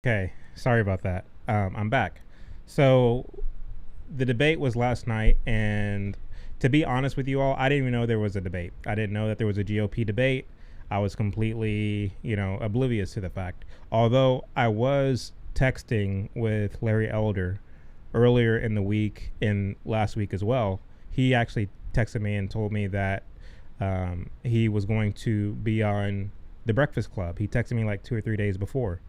Okay, sorry about that. I'm back. So the debate was last night, and to be honest with you all, I didn't even know there was a debate. I didn't know that there was a GOP debate. I was completely, oblivious to the fact. Although I was texting with Larry Elder earlier in the week and last week as well. He actually texted me and told me that he was going to be on the Breakfast Club. He texted me like 2 or 3 days before,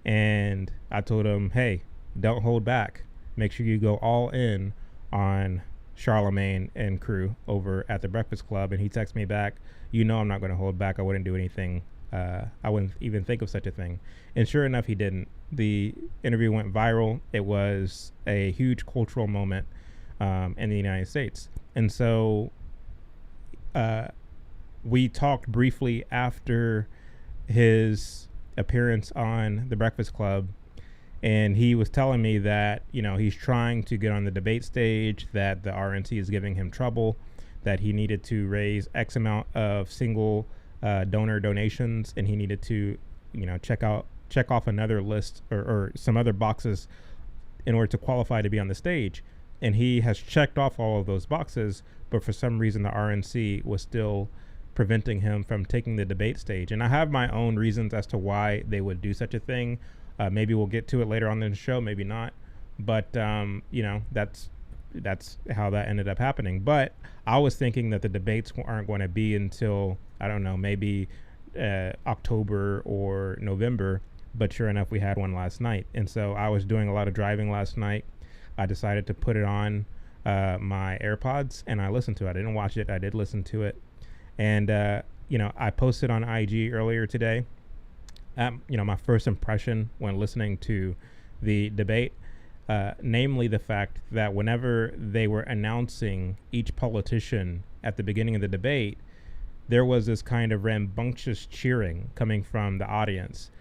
and I told him, "Hey, don't hold back. Make sure you go all in on Charlemagne and crew over at the Breakfast Club." And he texted me back, "I'm not going to hold back. I wouldn't do anything. I wouldn't even think of such a thing." And sure enough, he didn't. The interview went viral. It was a huge cultural moment in the United States. And so we talked briefly after his appearance on the Breakfast Club, and he was telling me that he's trying to get on the debate stage, that the RNC is giving him trouble, that he needed to raise X amount of single donor donations, and he needed to check off another list or some other boxes in order to qualify to be on the stage. And he has checked off all of those boxes, but for some reason the RNC was still preventing him from taking the debate stage. And I have my own reasons as to why they would do such a thing. Maybe we'll get to it later on in the show, maybe not. But that's how that ended up happening. But I was thinking that the debates aren't going to be until, I don't know, maybe October or November. But sure enough, we had one last night. And so I was doing a lot of driving last night. I decided to put it on my AirPods, and I listened to it. I didn't watch it. I did listen to it. And, I posted on IG earlier today, my first impression when listening to the debate, namely the fact that whenever they were announcing each politician at the beginning of the debate, there was this kind of rambunctious cheering coming from the audience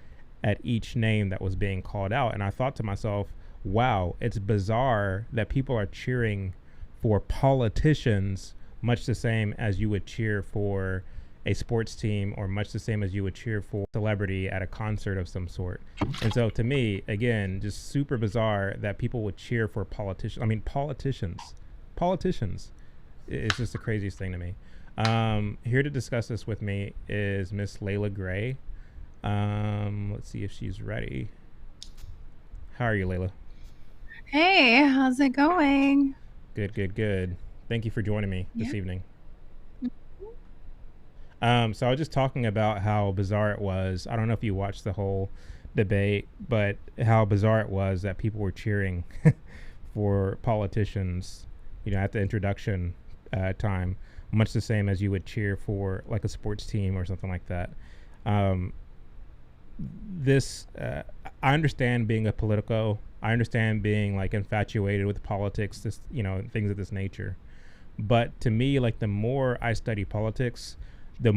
at each name that was being called out. And I thought to myself, wow, it's bizarre that people are cheering for politicians much the same as you would cheer for a sports team, or much the same as you would cheer for a celebrity at a concert of some sort. And so to me, again, just super bizarre that people would cheer for politicians. I mean, politicians. It's just the craziest thing to me. Here to discuss this with me is Miss Layla Gray. Let's see if she's ready. How are you, Layla? Hey, how's it going? Good. Thank you for joining me this evening. So I was just talking about how bizarre it was. I don't know if you watched the whole debate, but how bizarre it was that people were cheering for politicians, at the introduction time, much the same as you would cheer for like a sports team or something like that. I understand being a politico. I understand being like infatuated with politics, things of this nature. But to me, like, the more I study politics, the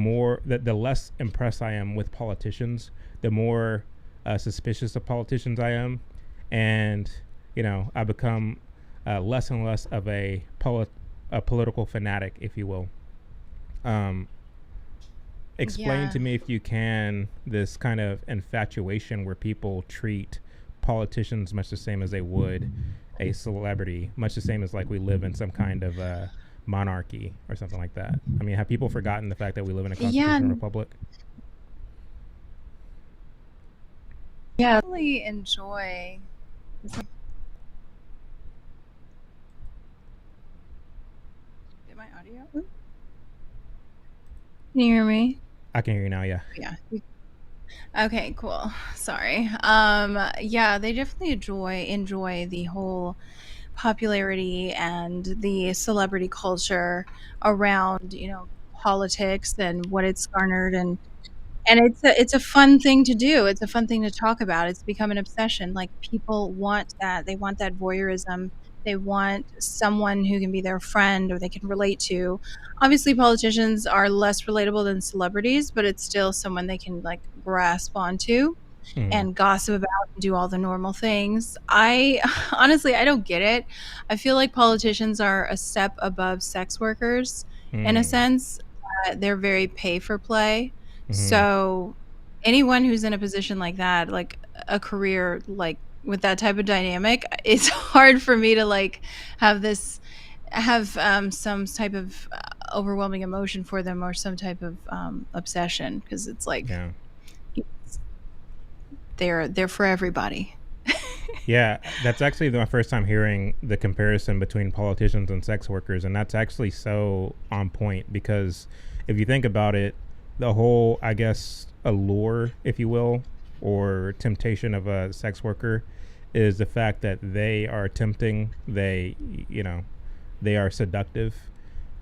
less impressed I am with politicians, the more suspicious of politicians I am. And, I become less and less of a political fanatic, if you will. Explain to me, if you can, this kind of infatuation where people treat politicians much the same as they would a celebrity, much the same as like we live in some kind of monarchy or something like that. I mean, have people forgotten the fact that we live in a constitutional republic? Yeah, I really enjoy. Did my audio? Can you hear me? I can hear you now. Yeah. Yeah. Okay, cool. Sorry. Yeah, they definitely enjoy the whole popularity and the celebrity culture around, politics and what it's garnered, and it's a fun thing to do. It's a fun thing to talk about. It's become an obsession. Like, people want that. They want that voyeurism. They want someone who can be their friend or they can relate to. Obviously, politicians are less relatable than celebrities, but it's still someone they can like grasp onto Mm-hmm. and gossip about and do all the normal things. I honestly, I don't get it. I feel like politicians are a step above sex workers in a sense. They're very pay for play. Mm-hmm. So anyone who's in a position like that, like a career like with that type of dynamic, it's hard for me to like have this have some type of overwhelming emotion for them or some type of obsession, because it's like Yeah. they're for everybody. Yeah, that's actually my first time hearing the comparison between politicians and sex workers, and that's actually so on point because if you think about it, the whole, I guess, allure, if you will, or temptation of a sex worker is the fact that they are tempting, you know, they are seductive,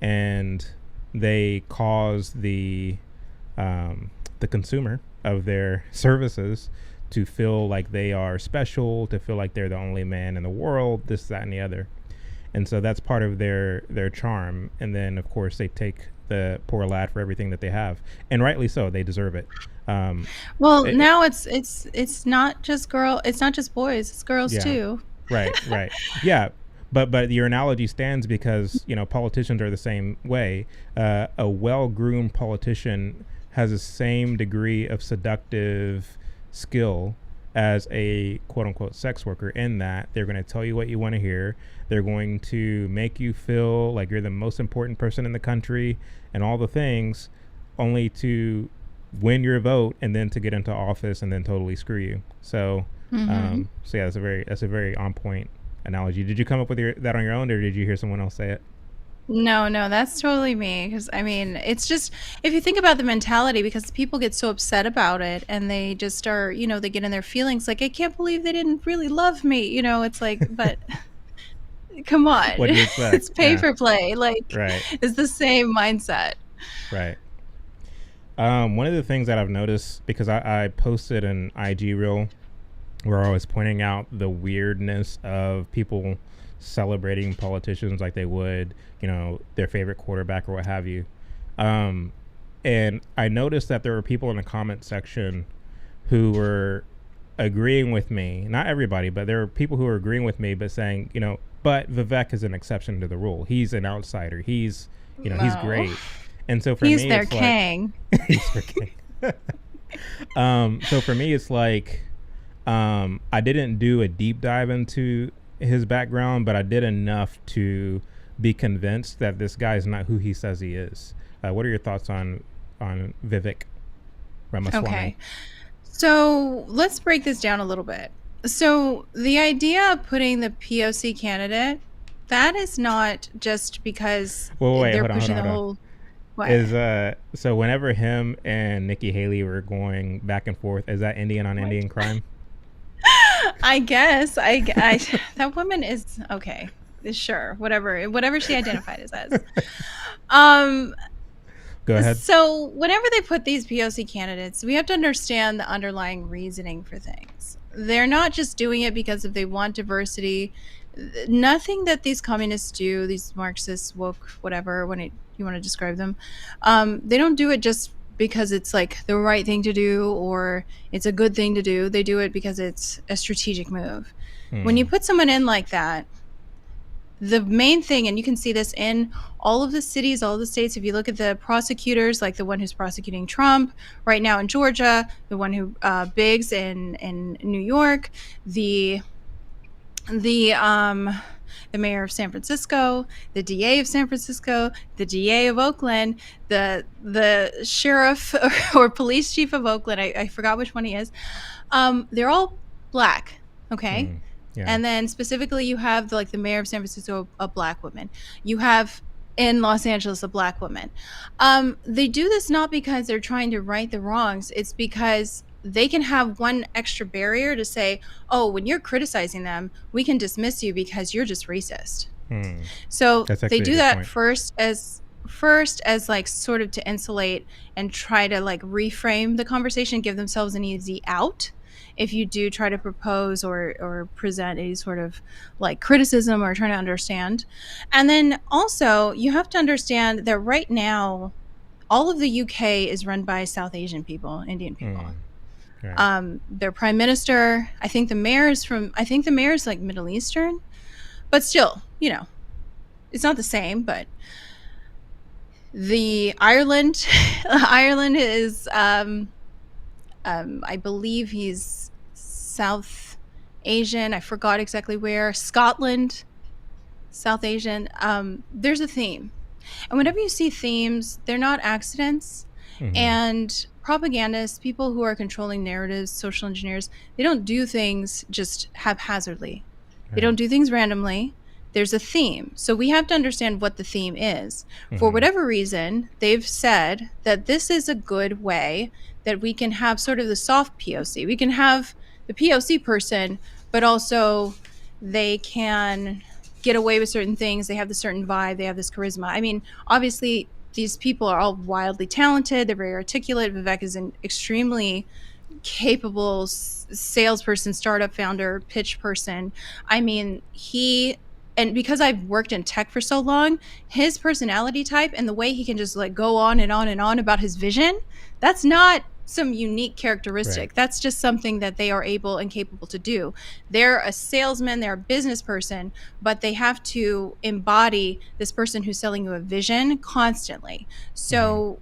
and they cause the consumer of their services to feel like they are special, to feel like they're the only man in the world, this, that, and the other. And so that's part of their charm. And then, of course, they take the poor lad for everything that they have, and rightly so. They deserve it. Um, Well, it now it's not just it's not just boys, it's girls yeah, too. right, yeah. But your analogy stands because politicians are the same way. A well-groomed politician has the same degree of seductive skill as a quote unquote sex worker, in that they're going to tell you what you want to hear. They're going to make you feel like you're the most important person in the country and all the things, only to win your vote and then to get into office and then totally screw you. Hmm. So yeah, that's a very on point analogy. Did you come up with that on your own, or did you hear someone else say it? No, no, that's totally me. Because I mean, it's just if you think about the mentality, because people get so upset about it, and they just are, they get in their feelings. Like, I can't believe they didn't really love me. It's like, but come on, What do you expect? it's pay Yeah, for play. Like, right, it's the same mindset. right. One of the things that I've noticed, because I posted an IG reel where I was pointing out the weirdness of people celebrating politicians like they would, their favorite quarterback or what have you. Um, and I noticed that there were people in the comment section who were agreeing with me. Not everybody, but there were people who were agreeing with me, but saying, but Vivek is an exception to the rule. He's an outsider. He's No, great. And so for he's me, their it's like, king. he's their king. So for me, it's like, I didn't do a deep dive into his background, but I did enough to be convinced that this guy is not who he says he is. What are your thoughts on Vivek Ramaswamy? Okay. So let's break this down a little bit. So the idea of putting the POC candidate, that is not just because Well, wait, they're hold pushing on, the hold on. whole what? Is so whenever him and Nikki Haley were going back and forth, is that Indian on What? Indian crime? I guess that woman is okay. Sure, whatever she identified as. Um, Go ahead. So whenever they put these POC candidates, we have to understand the underlying reasoning for things. They're not just doing it because if they want diversity. Nothing that these communists do, these Marxists, woke, whatever, you want to describe them, they don't do it just because it's like the right thing to do or it's a good thing to do. They do it because it's a strategic move. When you Hmm. put someone in like that, the main thing, and you can see this in all of the cities, all of the states, if you look at the prosecutors, like the one who's prosecuting Trump right now in Georgia, the one who Biggs in New York, the the mayor of San Francisco, the DA of San Francisco, the DA of Oakland, the sheriff or police chief of Oakland. I forgot which one he is. They're all black. Okay. Hmm. Yeah. And then specifically, you have the mayor of San Francisco, a black woman. You have in Los Angeles a black woman. They do this not because they're trying to right the wrongs. It's because they can have one extra barrier to say, oh, when you're criticizing them, we can dismiss you because you're just racist. Hmm. So That's they actually a do good that point. first as like sort of to insulate and try to like reframe the conversation, give themselves an easy out if you do try to propose or present any sort of like criticism or trying to understand. And then also you have to understand that right now all of the UK is run by South Asian people, Indian people. Hmm. Right. Their prime minister, I think the mayor is like Middle Eastern, but still, it's not the same. But the Ireland, Ireland is, I believe he's South Asian. I forgot exactly where. Scotland, South Asian. There's a theme. And whenever you see themes, they're not accidents. Mm-hmm. And propagandists, people who are controlling narratives, social engineers, they don't do things just haphazardly. They Right. don't do things randomly. There's a theme. So we have to understand what the theme is. For Mm-hmm. whatever reason, they've said that this is a good way that we can have sort of the soft POC. We can have the POC person, but also they can get away with certain things. They have this certain vibe. They have this charisma. I mean, obviously, these people are all wildly talented. They're very articulate. Vivek is an extremely capable salesperson, startup founder, pitch person. I mean, and because I've worked in tech for so long, his personality type and the way he can just like go on and on and on about his vision, that's not some unique Right. characteristic. That's just something that they are able and capable to do. They're a salesman, they're a business person, but they have to embody this person who's selling you a vision constantly. Mm-hmm. So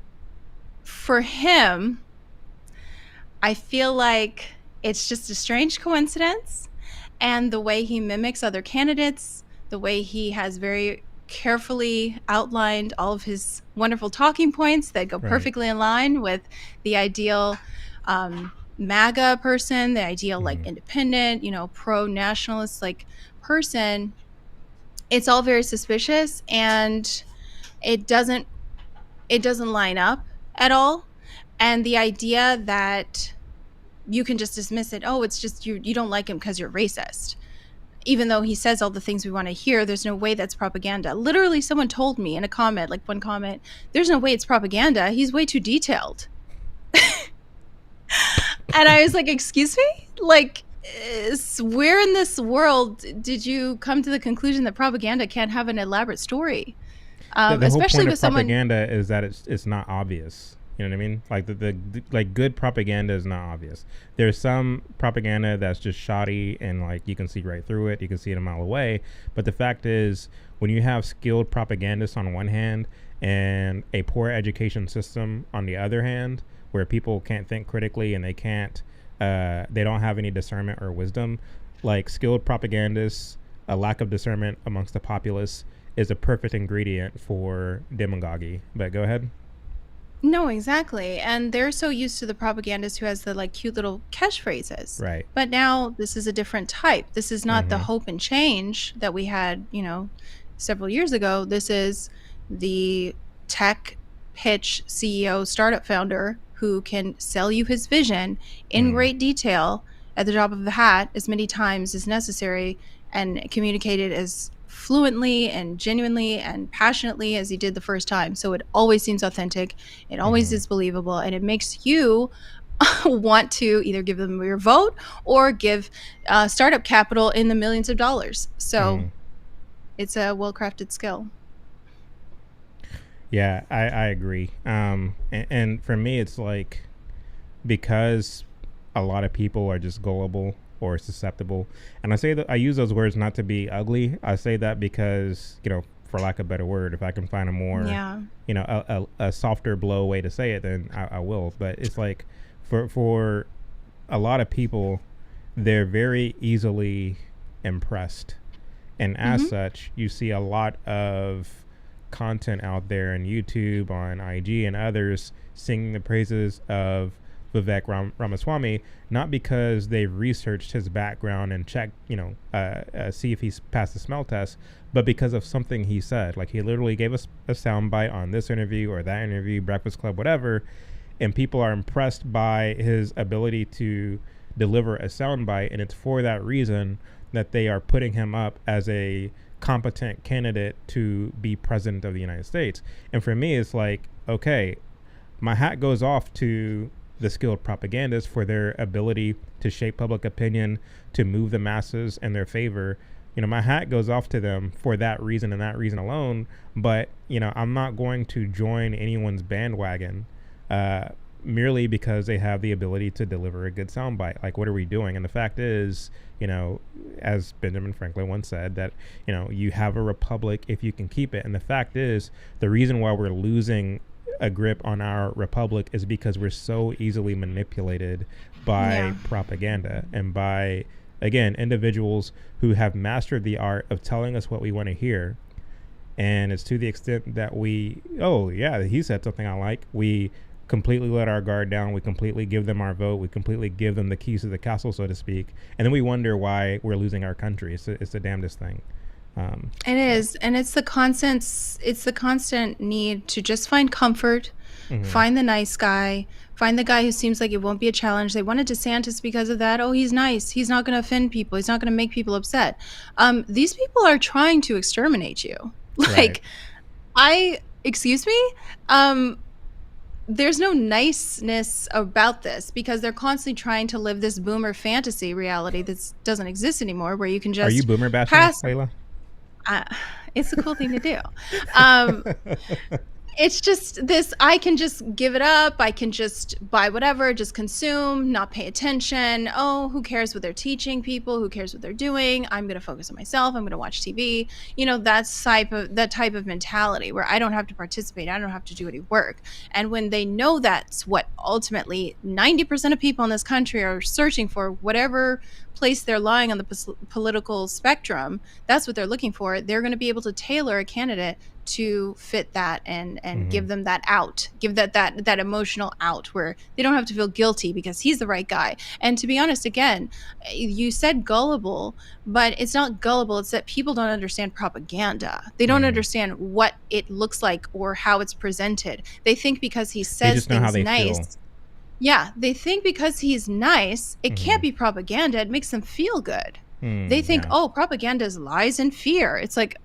for him, I feel like it's just a strange coincidence. And the way he mimics other candidates, the way he has very carefully outlined all of his wonderful talking points that go Right. perfectly in line with the ideal MAGA person, the ideal like Mm-hmm. independent, pro nationalist like person. It's all very suspicious, and it doesn't it doesn't line up at all. And the idea that you can just dismiss it. Oh, it's just you don't like him because you're racist. Even though he says all the things we want to hear, there's no way that's propaganda. Literally, someone told me in a comment, like one comment, there's no way it's propaganda. He's way too detailed. And I was like, excuse me? Like, where in this world did you come to the conclusion that propaganda can't have an elaborate story? The whole Especially point with of someone. propaganda is that it's not obvious. You know what I mean? Like like good propaganda is not obvious. There's some propaganda that's just shoddy and like you can see right through it. You can see it a mile away. But the fact is, when you have skilled propagandists on one hand and a poor education system on the other hand, where people can't think critically and they don't have any discernment or wisdom, like skilled propagandists, a lack of discernment amongst the populace is a perfect ingredient for demagoguery. But go ahead. No, exactly. And they're so used to the propagandist who has the like cute little catchphrases. Right. But now this is a different type. This is not the Mm-hmm. hope and change that we had, several years ago. This is the tech pitch CEO, startup founder who can sell you his vision in Mm-hmm. great detail at the drop of the hat as many times as necessary and communicate it as fluently and genuinely and passionately as he did the first time. So it always seems authentic. It always Mm-hmm. is believable, and it makes you want to either give them your vote or give startup capital in the millions of dollars. So Mm-hmm. it's a well-crafted skill. Yeah, I agree. And for me, it's like because a lot of people are just gullible or susceptible, and I say that I use those words not to be ugly. I say that because for lack of a better word, if I can find a more Yeah. a softer blow way to say it, then I will. But it's like for a lot of people, they're very easily impressed, and as Mm-hmm. such, you see a lot of content out there on YouTube, on IG, and others singing the praises of Vivek Ramaswamy, not because they've researched his background and checked, see if he's passed the smell test, but because of something he said. Like he literally gave us a soundbite on this interview or that interview, Breakfast Club, whatever, and people are impressed by his ability to deliver a soundbite, and it's for that reason that they are putting him up as a competent candidate to be president of the United States. And for me, it's like, okay, my hat goes off to the skilled propagandists for their ability to shape public opinion, to move the masses in their favor. My hat goes off to them for that reason and that reason alone. But, I'm not going to join anyone's bandwagon uh, merely because they have the ability to deliver a good soundbite. Like, what are we doing? And the fact is, as Benjamin Franklin once said, that, you have a republic if you can keep it. And the fact is, the reason why we're losing a grip on our republic is because we're so easily manipulated by Yeah. propaganda and by, again, individuals who have mastered the art of telling us what we want to hear. And it's to the extent that we, oh yeah, he said something I like, we completely let our guard down, we completely give them our vote, we completely give them the keys to the castle, so to speak, and then we wonder why we're losing our country. It's the damnedest thing. It So. is, and it's the constant need to just find comfort, Mm-hmm. find the nice guy, find the guy who seems like it won't be a challenge. They wanted DeSantis because of that. Oh, he's nice. He's not going to offend people. He's not going to make people upset. These people are trying to exterminate you. Right. Like, excuse me. There's no niceness about this because they're constantly trying to live this boomer fantasy reality that doesn't exist anymore, where you can Are you just boomer bashing, pass. Layla? Uh, it's a cool thing to do. Um, it's just this, I can just give it up. I can just buy whatever, just consume, not pay attention. Oh, who cares what they're teaching people? Who cares what they're doing? I'm going to focus on myself. I'm going to watch TV. That type of mentality where I don't have to participate. I don't have to do any work. And when they know that's what ultimately 90% of people in this country are searching for, whatever place they're lying on the political spectrum, that's what they're looking for. They're going to be able to tailor a candidate to fit that and Mm-hmm. give them that out, give that emotional out where they don't have to feel guilty because he's the right guy. And to be honest, again, you said gullible, but it's not gullible. It's that people don't understand propaganda. They don't Mm-hmm. understand what it looks like or how it's presented. They think because he They says just know how things they feel. nice. Yeah, they think because he's nice, it Mm-hmm. can't be propaganda. It makes them feel good. They think, Yeah. oh, propaganda is lies and fear. It's like,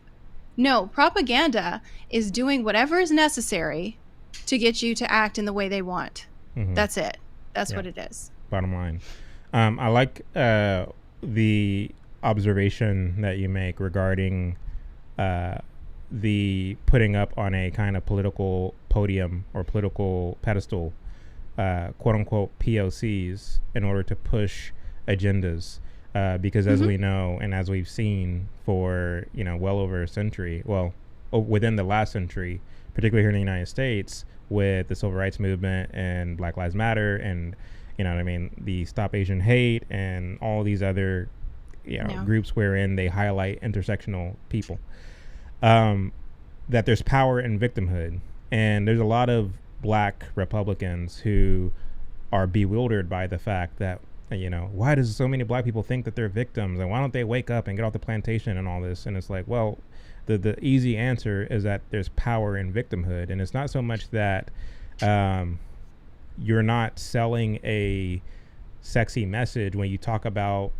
no, propaganda is doing whatever is necessary to get you to act in the way they want. Mm-hmm. That's it. That's Yeah. what it is. Bottom line. I like the observation that you make regarding the putting up on a kind of political podium or political pedestal, quote unquote POCs, in order to push agendas. Because as we know and as we've seen for well over a century, within the last century, particularly here in the United States, with the civil rights movement and Black Lives Matter and the Stop Asian Hate and all these other groups wherein they highlight intersectional people, that there's power in victimhood. And there's a lot of black Republicans who are bewildered by the fact that why does so many black people think that they're victims, and why don't they wake up and get off the plantation and all this? And it's like, well, the easy answer is that there's power in victimhood. And it's not so much that you're not selling a sexy message when you talk about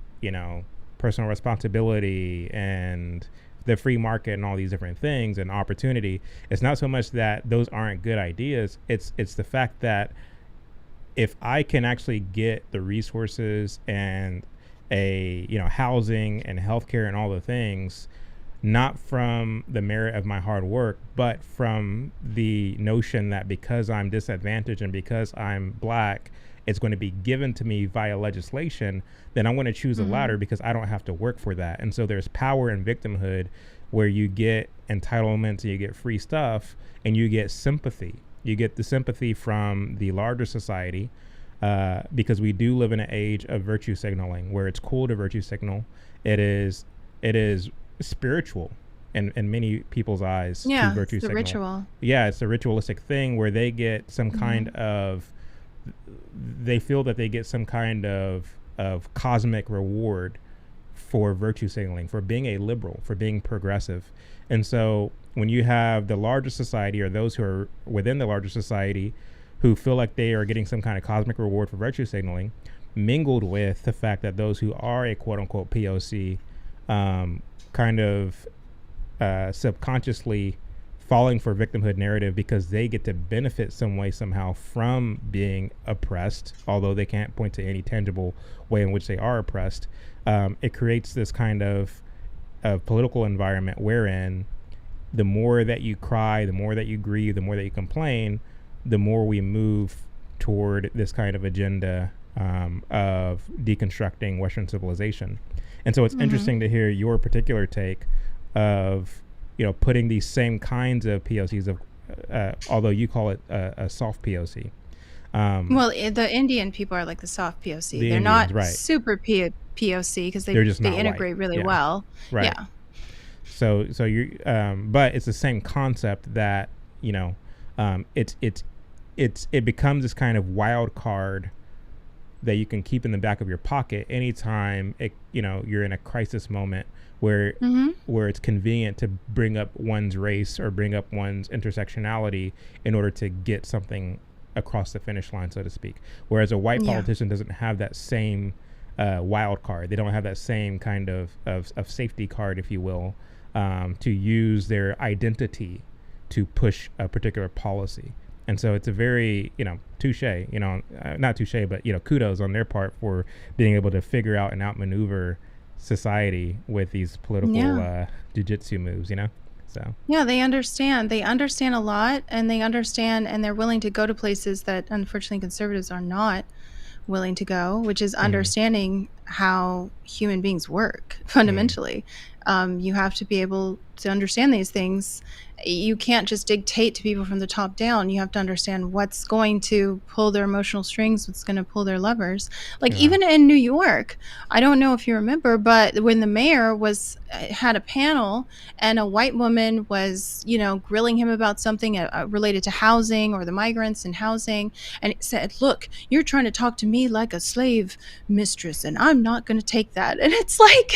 personal responsibility and the free market and all these different things and opportunity. It's not so much that those aren't good ideas. It's the fact that if I can actually get the resources and housing and healthcare and all the things, not from the merit of my hard work, but from the notion that because I'm disadvantaged and because I'm black, it's going to be given to me via legislation, then I'm going to choose the latter because I don't have to work for that. And so there's power in victimhood, where you get entitlements and you get free stuff and you get sympathy. You get the sympathy from the larger society, because we do live in an age of virtue signaling, where it's cool to virtue signal. It is spiritual in many people's eyes to Yeah, virtue it's the signal. ritual. Yeah, it's a ritualistic thing where they get some kind of, they feel that they get some kind of cosmic reward for virtue signaling, for being a liberal, for being progressive. And so when you have the larger society, or those who are within the larger society, who feel like they are getting some kind of cosmic reward for virtue signaling, mingled with the fact that those who are a quote unquote POC, kind of subconsciously falling for victimhood narrative because they get to benefit some way somehow from being oppressed, although they can't point to any tangible way in which they are oppressed. It creates this kind of political environment wherein the more that you cry, the more that you grieve, the more that you complain, the more we move toward this kind of agenda of deconstructing Western civilization. And so it's interesting to hear your particular take of, putting these same kinds of POCs of, although you call it a soft POC, Well, the Indian people are like the soft POC. The They're Indians, not right? super POC because They're just they not white. integrate really Yeah, well. right. Yeah. So you but it's the same concept that, you know, it becomes this kind of wild card that you can keep in the back of your pocket anytime you're in a crisis moment where Mm-hmm. where it's convenient to bring up one's race or bring up one's intersectionality in order to get something across the finish line, so to speak. Whereas a white Yeah. politician doesn't have that same wild card. They don't have that same kind of safety card, if you will, to use their identity to push a particular policy. And so it's a very, touche, not touche, but, kudos on their part for being able to figure out and outmaneuver society with these political Yeah. jujitsu moves, So, Yeah, they understand. They understand a lot, and they understand, and they're willing to go to places that unfortunately conservatives are not willing to go, which is understanding how human beings work fundamentally. You have to be able to understand these things. You can't just dictate to people from the top down. You have to understand what's going to pull their emotional strings, what's going to pull their levers. Like yeah. even in New York, I don't know if you remember, but when the mayor had a panel and a white woman was, grilling him about something related to housing or the migrants and housing, and it said, "Look, you're trying to talk to me like a slave mistress, and I'm not going to take that." And it's like,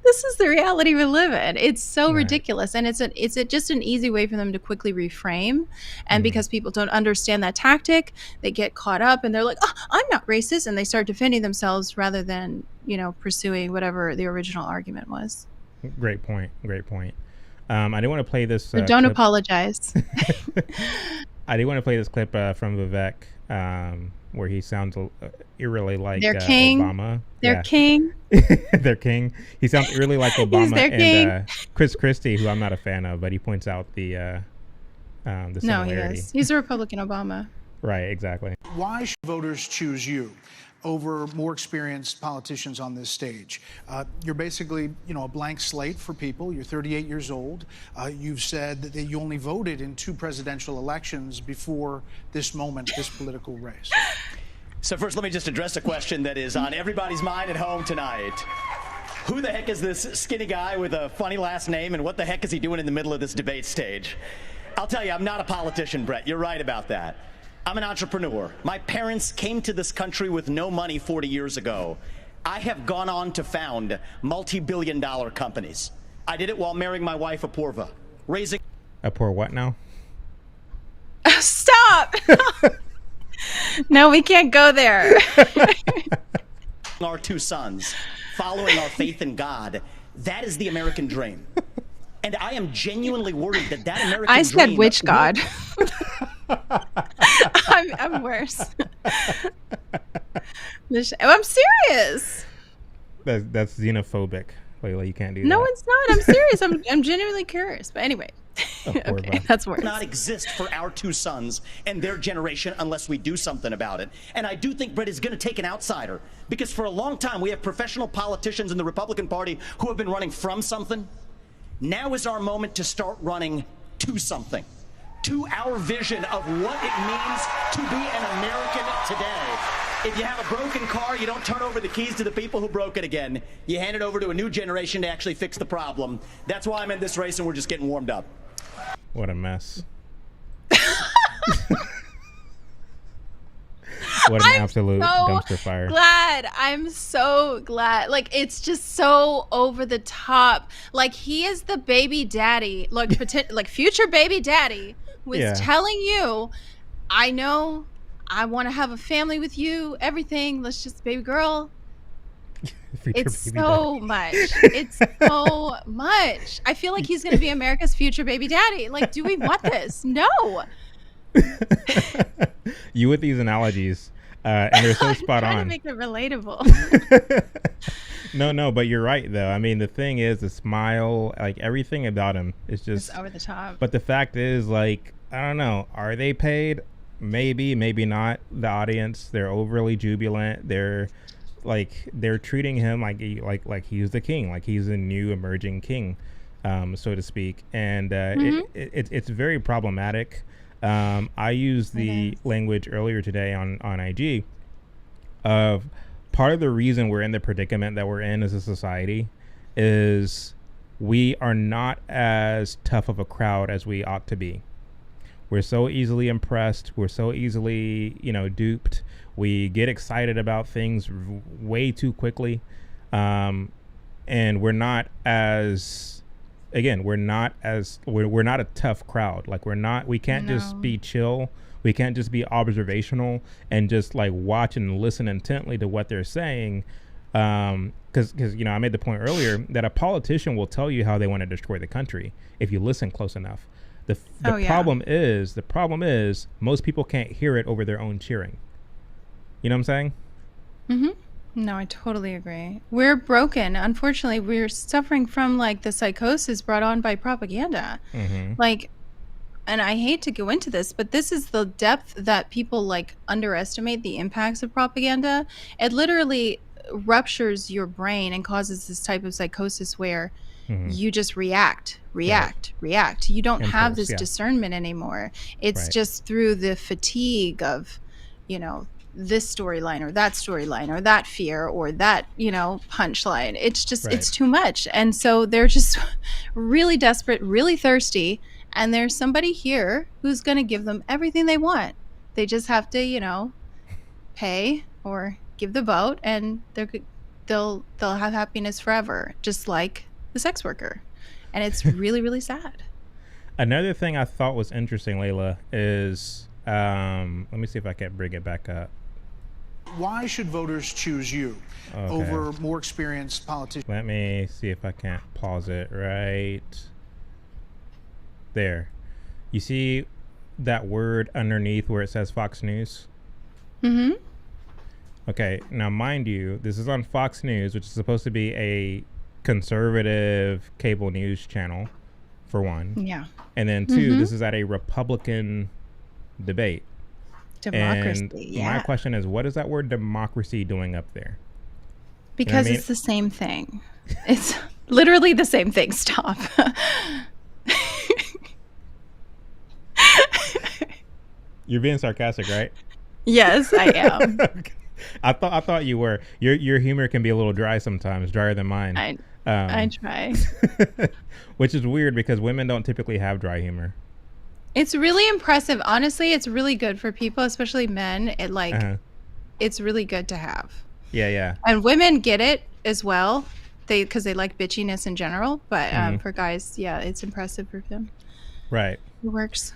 this is the reality we live in. It's so Right. ridiculous, and it's just an easy way for them to quickly reframe. And because people don't understand that tactic, they get caught up and they're like, "Oh, I'm not racist," and they start defending themselves rather than pursuing whatever the original argument was. Great point. I didn't want to play this. So don't clip. apologize. I did want to play this clip from Vivek, where he sounds eerily like Their king. Obama. Their king. Their king. He sounds eerily like Obama their king. and Chris Christie, who I'm not a fan of, but he points out the similarity. No, he is. He's a Republican Obama. Right, exactly. Why should voters choose you over more experienced politicians on this stage? You're basically, a blank slate for people. You're 38 years old. You've said that you only voted in 2 presidential elections before this moment, this political race. So first, let me just address a question that is on everybody's mind at home tonight. Who the heck is this skinny guy with a funny last name, and what the heck is he doing in the middle of this debate stage? I'll tell you, I'm not a politician, Brett. You're right about that. I'm an entrepreneur. My parents came to this country with no money 40 years ago. I have gone on to found multi-billion-dollar companies. I did it while marrying my wife, Apoorva, raising... Apoor what now? Stop! No, we can't go there. our 2 sons, following our faith in God. That is the American dream. And I am genuinely worried that American dream... I said which God? I'm worse. I'm serious. That's xenophobic. Layla, you can't do that. No, it's not. I'm serious. I'm genuinely curious. But anyway. Okay, that's worse. Not exist for our 2 sons and their generation unless we do something about it. And I do think Brett is going to take an outsider, because for a long time we have professional politicians in the Republican Party who have been running from something. Now is our moment to start running to something, to our vision of what it means to be an American today. If you have a broken car, you don't turn over the keys to the people who broke it again. You hand it over to a new generation to actually fix the problem. That's why I'm in this race, and we're just getting warmed up. What a mess. What an absolute dumpster fire. I'm so glad. Like, it's just so over the top. Like, he is the baby daddy, like future baby daddy was telling you, I know I want to have a family with you, everything. Let's just, baby girl. It's so much. It's so much. I feel like he's going to be America's future baby daddy. Like, do we want this? No. You with these analogies, and they're so spot on. I'm trying to make it relatable. No, but you're right, though. I mean, the thing is, the smile, like everything about him is just it's over the top. But the fact is, like, I don't know. Are they paid? Maybe, maybe not. The audience, they're overly jubilant. They're treating him like he's the king, like he's a new emerging king, so to speak. And it's very problematic. I used the language earlier today on IG of part of the reason we're in the predicament that we're in as a society is we are not as tough of a crowd as we ought to be. We're so easily impressed. We're so easily, duped. We get excited about things way too quickly. And we're not as, again, we're not a tough crowd. Like we can't just be chill. We can't just be observational and just like watch and listen intently to what they're saying. Because I made the point earlier that a politician will tell you how they want to destroy the country if you listen close enough. The problem is most people can't hear it over their own cheering. You know what I'm saying? Mm-hmm. No, I totally agree. We're broken. Unfortunately, we're suffering from like the psychosis brought on by propaganda. Mm-hmm. Like, and I hate to go into this, but this is the depth that people like underestimate the impacts of propaganda. It literally ruptures your brain and causes this type of psychosis where you just react. You don't have this discernment anymore. It's just through the fatigue of, this storyline or that fear or that, punchline. It's just, it's too much. And so they're just really desperate, really thirsty. And there's somebody here who's going to give them everything they want. They just have to, pay or give the vote, and they'll have happiness forever, just like the sex worker. And it's really, really sad. Another thing I thought was interesting, Layla, is let me see if I can bring it back up. Why should voters choose you over more experienced politicians? Let me see if I can't pause it right there. You see that word underneath where it says Fox News? Mm-hmm. Okay, now mind you, this is on Fox News, which is supposed to be a conservative cable news channel, for one. Yeah. And then two, this is at a Republican debate. Democracy, and my question is, what is that word democracy doing up there? Because it's the same thing. It's literally the same thing. Stop. You're being sarcastic, right? Yes, I am. Okay. I thought you were. Your humor can be a little dry sometimes, drier than mine. I try. Which is weird because women don't typically have dry humor. It's really impressive. Honestly, it's really good for people, especially men. It's really good to have. Yeah. And women get it as well, because they like bitchiness in general. But for guys, yeah, it's impressive for them. Right. It works.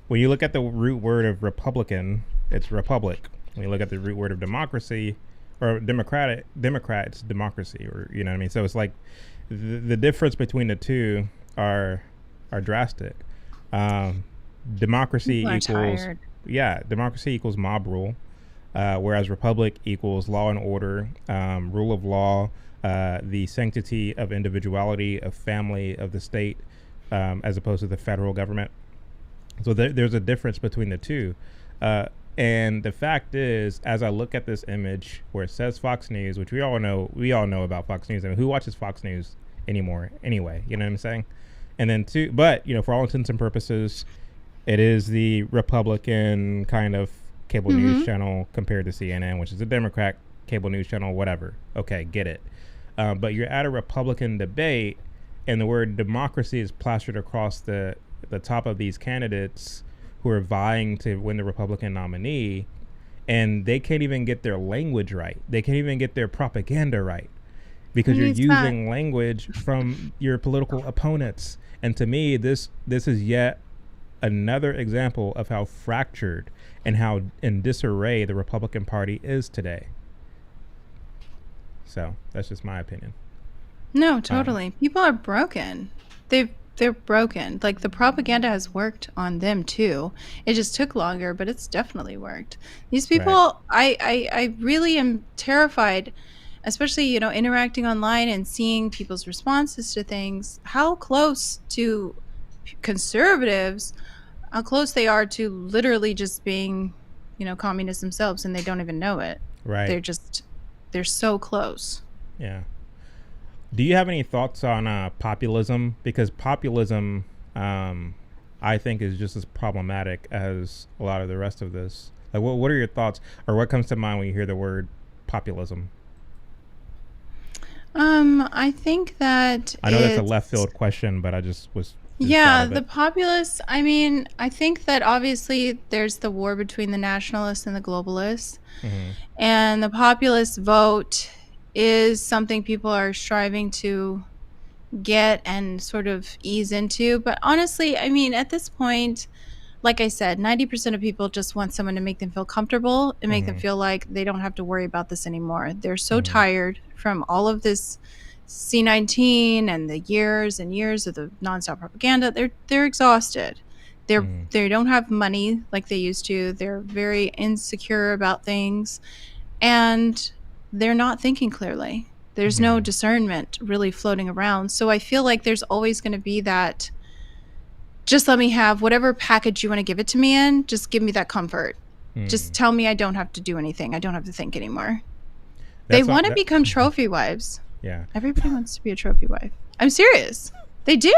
When you look at the root word of Republican, it's republic. When you look at the root word of democracy, or democrat, it's democracy, or you know what I mean. So it's like the difference between the two are drastic. Democracy equals mob rule, whereas republic equals law and order, rule of law, the sanctity of individuality, of family, of the state, as opposed to the federal government. So there's a difference between the two. And the fact is, as I look at this image where it says Fox News, which we all know about Fox News. I mean, who watches Fox News anymore anyway? You know what I'm saying? And then two, but for all intents and purposes, it is the Republican kind of cable news channel compared to CNN, which is a Democrat cable news channel, whatever. Okay, get it. But you're at a Republican debate, and the word democracy is plastered across the top of these candidates who are vying to win the Republican nominee, and they can't even get their language right. They can't even get their propaganda right because you're using language from your political opponents. And to me, this is yet another example of how fractured and how in disarray the Republican Party is today. So that's just my opinion. No, totally. People are broken. They're broken. Like, the propaganda has worked on them too. It just took longer, but it's definitely worked. These people, I really am terrified, especially, interacting online and seeing people's responses to things, how close to conservatives, how close they are to literally just being, communists themselves, and they don't even know it. Right. They're so close. Yeah. Do you have any thoughts on populism? Because populism I think is just as problematic as a lot of the rest of this. Like, what are your thoughts, or what comes to mind when you hear the word populism? I think that I know that's a it's left field question, but I just was just thought yeah, of the it. populists. I mean, I think that obviously there's the war between the nationalists and the globalists, Hmm. and the populist vote is something people are striving to get and sort of ease into. But honestly, I mean, at this point, like I said, 90% of people just want someone to make them feel comfortable and make them Hmm. feel like they don't have to worry about this anymore. They're so Hmm. tired from all of this C-19 and the years and years of the nonstop propaganda. They're exhausted. Hmm. They don't have money like they used to. They're very insecure about things, and they're not thinking clearly. There's no Hmm. discernment really floating around. So I feel like there's always going to be that, just let me have whatever package you want to give it to me in. Just give me that comfort. Just Hmm. tell me I don't have to do anything. I don't have to think anymore. They That's want to that. become trophy wives. Yeah. Everybody wants to be a trophy wife. I'm serious. They do.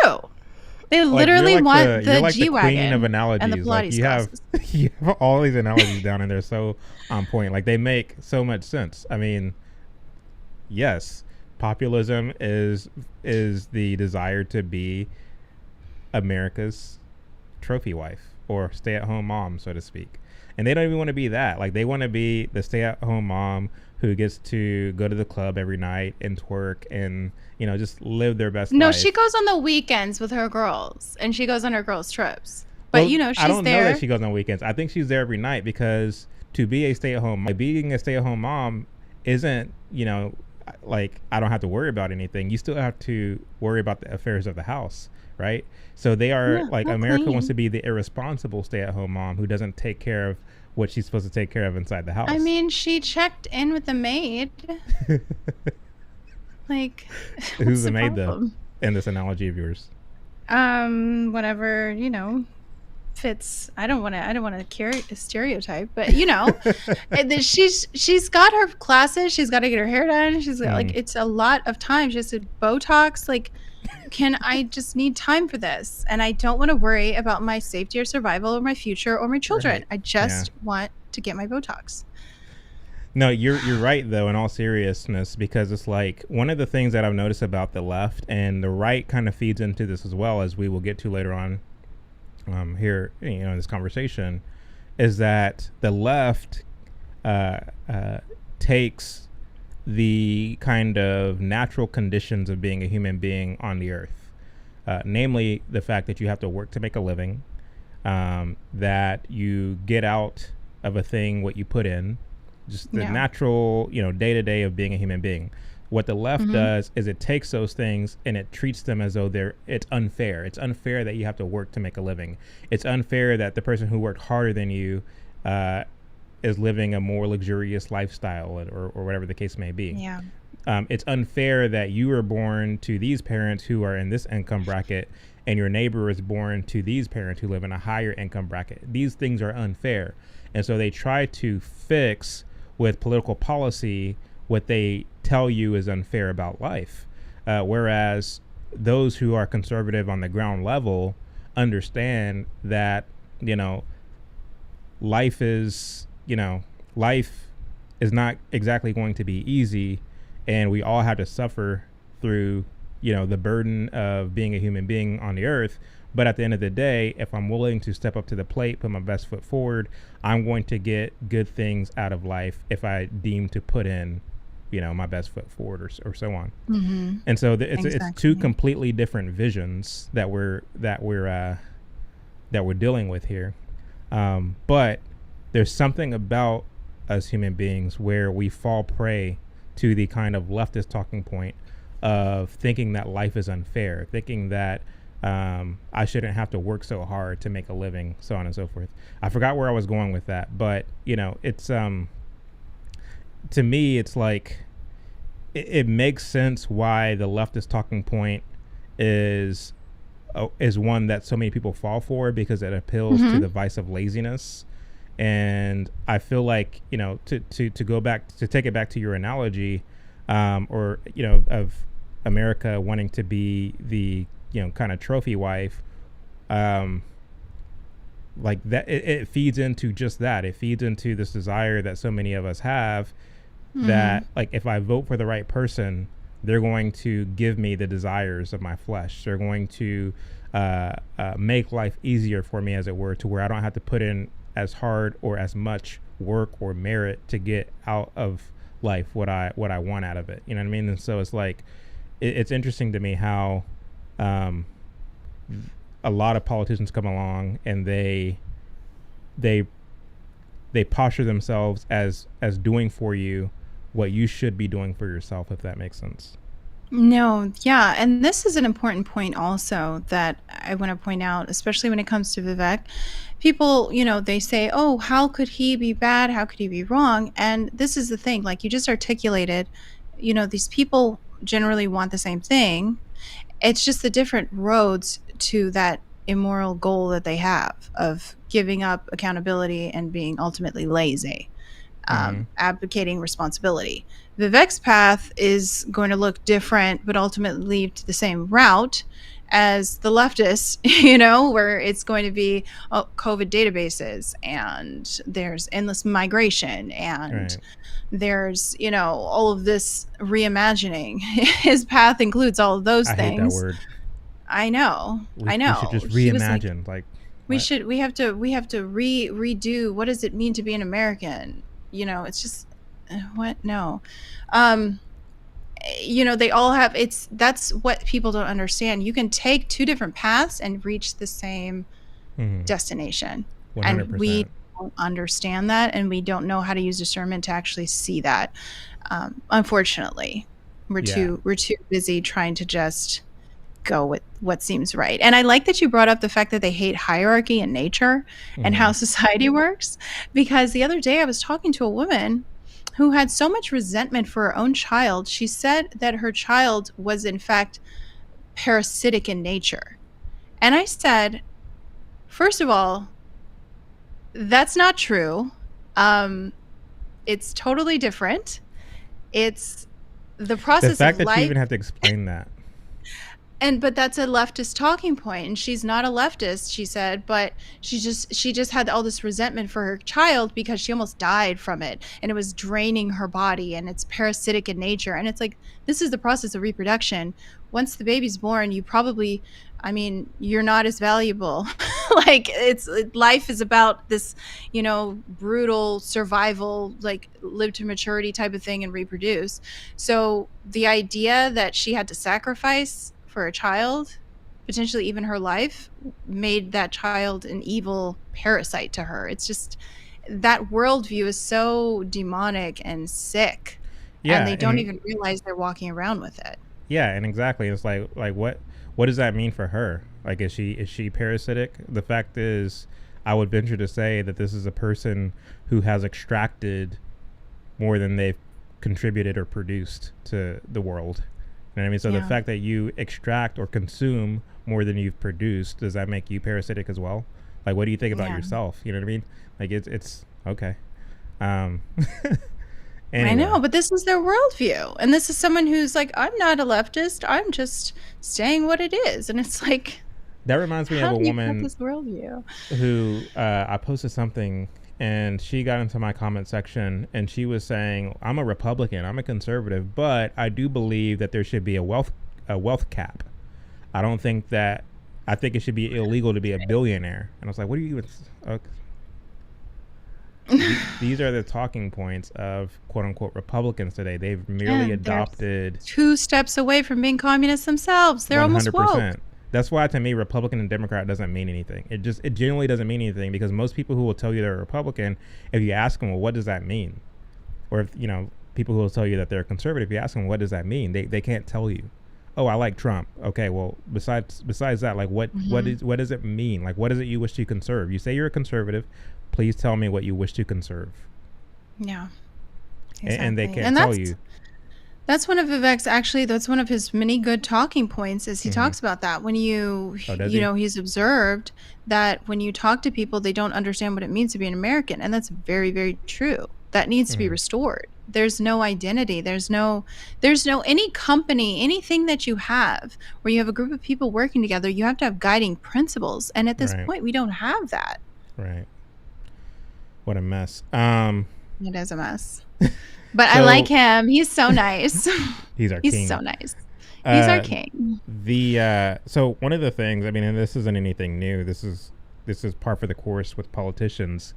They Like literally want you're the like the queen of G-Wagon and the analogies. Like Pilates you have classes. you have all these analogies down, and they're so on point. Like they make so much sense. I mean, yes, populism is the desire to be America's trophy wife or stay-at-home mom, so to speak. And they don't even want to be that. Like they want to be the stay-at-home mom who gets to go to the club every night and twerk and just live their best No, life. she goes on the weekends with her girls, and she goes on her girls' trips. But Well, I she's don't know there. that she goes on weekends. I think she's there every night because to be a stay-at-home, being a stay-at-home mom isn't, like I don't have to worry about anything. You still have to worry about the affairs of the house, right? So they are Yeah, like I'll America wants clean. to be the irresponsible stay-at-home mom who doesn't take care of what she's supposed to take care of inside the I house. mean, she checked in with the maid. Like, Who's what's the the maid though problem? in this analogy of yours? Whatever, fits. I don't want to carry a stereotype, but and then she's got her classes. She's got to get her hair done. She's got, like, Mm, it's a lot of time. She has to Botox. Like, can I just need time for this? And I don't want to worry about my safety or survival or my future or my children. right. I Yeah. just want to get my Botox. No, you're right though. In all seriousness, because it's like one of the things that I've noticed about the left and the right kind of feeds into this as well, as we will get to later on, here in this conversation, is that the left uh, uh, takes the kind of natural conditions of being a human being on the earth, namely the fact that you have to work to make a living, that you get out of a thing what you put in, just the Yeah. natural, day to day of being a human being. What the left Mhm. does is it takes those things and it treats them as though it's unfair. It's unfair that you have to work to make a living. It's unfair that the person who worked harder than you is living a more luxurious lifestyle, or whatever the case may be. Yeah. It's unfair that you were born to these parents who are in this income bracket and your neighbor is born to these parents who live in a higher income bracket. These things are unfair. And so they try to fix with political policy what they tell you is unfair about life. Whereas those who are conservative on the ground level understand that, life is, life is not exactly going to be easy, and we all have to suffer through, the burden of being a human being on the earth. But at the end of the day, if I'm willing to step up to the plate, put my best foot forward, I'm going to get good things out of life if I deem to put in, my best foot forward, or so on. Mm-hmm. And so it's two Exactly. completely different visions that we're dealing with here. But there's something about us human beings where we fall prey to the kind of leftist talking point of thinking that life is unfair, thinking that I shouldn't have to work so hard to make a living, so on and so forth. I forgot where I was going with that, but it's to me, it's like it makes sense why the leftist talking point is one that so many people fall for, because it appeals to the vice of laziness. And I feel like, to go back, to take it back to your analogy, or of America wanting to be the kind of trophy wife, like that it feeds into just that. It feeds into this desire that so many of us have, that like if I vote for the right person, they're going to give me the desires of my flesh. They're going to make life easier for me, as it were, to where I don't have to put in as hard or as much work or merit to get out of life what I want out of it. You know what I mean? And so it's like it's interesting to me how a lot of politicians come along and they posture themselves as doing for you what you should be doing for yourself, if that makes sense. No, yeah. And this is an important point also that I want to point out, especially when it comes to Vivek. People, they say, oh, how could he be bad? How could he be wrong? And this is the thing, like you just articulated, these people generally want the same thing. It's just the different roads to that immoral goal that they have of giving up accountability and being ultimately lazy, abdicating responsibility. Vivek's path is going to look different, but ultimately lead to the same route as the leftists, where it's going to be COVID databases, and there's endless migration, and there's, all of this reimagining. His path includes all of those things. I hate that word. I know. We should just reimagine. We have to redo, what does it mean to be an American? It's just, what? No. They all have, that's what people don't understand. You can take two different paths and reach the same destination. 100%. And we don't understand that, and we don't know how to use discernment to actually see that. Unfortunately, we're too busy trying to just go with what seems right. And I like that you brought up the fact that they hate hierarchy in nature and how society works, because the other day I was talking to a woman who had so much resentment for her own child. She said that her child was in fact parasitic in nature. And I said, first of all, that's not true. It's totally different. It's the process of life. The fact that you even have to explain that. But that's a leftist talking point, and she's not a leftist, she said, but she just had all this resentment for her child because she almost died from it, and it was draining her body, and it's parasitic in nature. And it's like, this is the process of reproduction. Once the baby's born, you probably, you're not as valuable. Like, life is about this, brutal survival, like live to maturity type of thing and reproduce. So the idea that she had to sacrifice for a child, potentially even her life, made that child an evil parasite to her. It's just, that worldview is so demonic and sick. Yeah, and they don't even realize they're walking around with it. Yeah, and exactly. It's like what does that mean for her? Like, is she parasitic? The fact is, I would venture to say that this is a person who has extracted more than they've contributed or produced to the world. You know what I mean? So the fact that you extract or consume more than you've produced, does that make you parasitic as well? Like, what do you think about yourself? You know what I mean? Like, it's okay. Anyway. I know, but this is their worldview. And this is someone who's like, I'm not a leftist. I'm just saying what it is. And it's like, that reminds me of a woman this worldview who I posted something, and she got into my comment section, and she was saying, I'm a Republican, I'm a conservative, but I do believe that there should be a wealth cap. I think it should be illegal to be a billionaire. And I was like, what are you even... Okay. These are the talking points of quote unquote Republicans today. They've merely adopted 2 steps away from being communists themselves. They're 100%. Almost woke. That's why, to me, Republican and Democrat doesn't mean anything. It genuinely doesn't mean anything, because most people who will tell you they're a Republican, if you ask them, well, what does that mean? Or if, people who will tell you that they're conservative, if you ask them, what does that mean? They can't tell you. Oh, I like Trump. Okay, well, besides that, like, what does it mean? Like, what is it you wish to conserve? You say you're a conservative. Please tell me what you wish to conserve. Yeah. Exactly. And they can't tell you. That's one of Vivek's, actually, that's one of his many good talking points, is he talks about that. When he's observed that when you talk to people, they don't understand what it means to be an American. And that's very, very true. That needs to be restored. There's no identity. There's no any company, anything that you have where you have a group of people working together, you have to have guiding principles. And at this point, we don't have that. Right. What a mess. It is a mess. But I like him. He's so nice. He's our He's king. so nice. He's our king. So one of the things, I mean, and this isn't anything new. This is par for the course with politicians,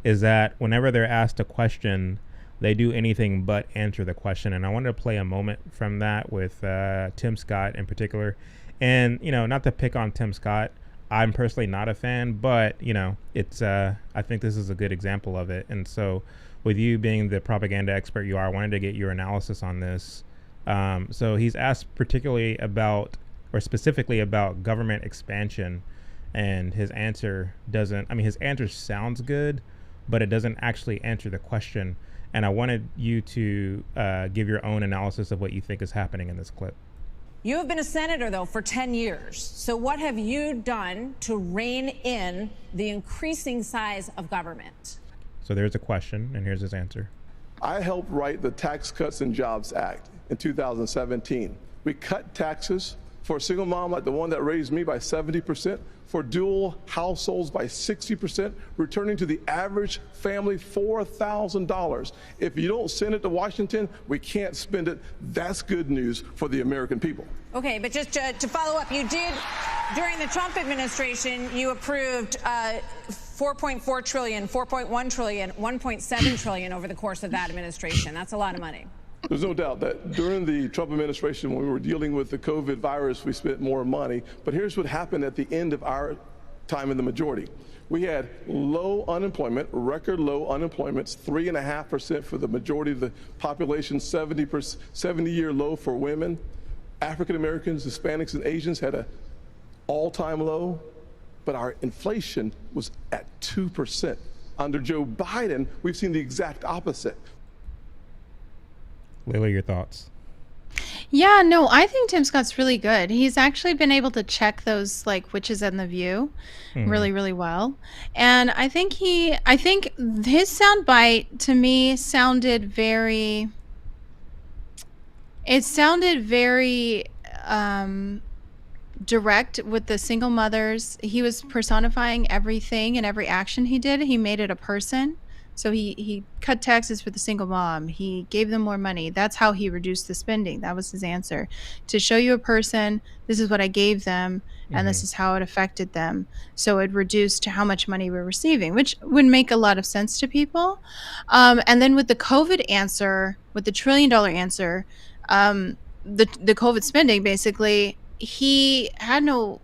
is that whenever they're asked a question, they do anything but answer the question. And I wanted to play a moment from that with Tim Scott in particular. And, not to pick on Tim Scott, I'm personally not a fan, but, it's I think this is a good example of it. And so with you being the propaganda expert you are, I wanted to get your analysis on this. So he's asked specifically about government expansion, and his answer his answer sounds good, but it doesn't actually answer the question. And I wanted you to give your own analysis of what you think is happening in this clip. You have been a senator, though, for 10 years. So what have you done to rein in the increasing size of government? So there's a question, and here's his answer. I helped write the Tax Cuts and Jobs Act in 2017. We cut taxes for a single mom like the one that raised me by 70%, for dual households by 60%, returning to the average family $4,000. If you don't send it to Washington, we can't spend it. That's good news for the American people. Okay, but just to follow up, you did, during the Trump administration, you approved $4.4 trillion, $4.1 trillion, $1.7 trillion over the course of that administration. That's a lot of money. There's no doubt that during the Trump administration, when we were dealing with the COVID virus, we spent more money. But here's what happened at the end of our time in the majority. We had low unemployment, record low unemployment, 3.5% for the majority of the population, 70-year low for women. African Americans, Hispanics, and Asians had an all-time low, but our inflation was at 2%. Under Joe Biden, we've seen the exact opposite. Layla, your thoughts? Yeah, no, I think Tim Scott's really good. He's actually been able to check those like witches in the view really, really well. And I think his soundbite to me sounded very direct with the single mothers. He was personifying everything and every action he did. He made it a person. So he cut taxes for the single mom. He gave them more money. That's how he reduced the spending. That was his answer. To show you a person, this is what I gave them, and this is how it affected them. So it reduced to how much money we're receiving, which would make a lot of sense to people. And then with the COVID answer, with the $1 trillion answer, the COVID spending, basically, he had no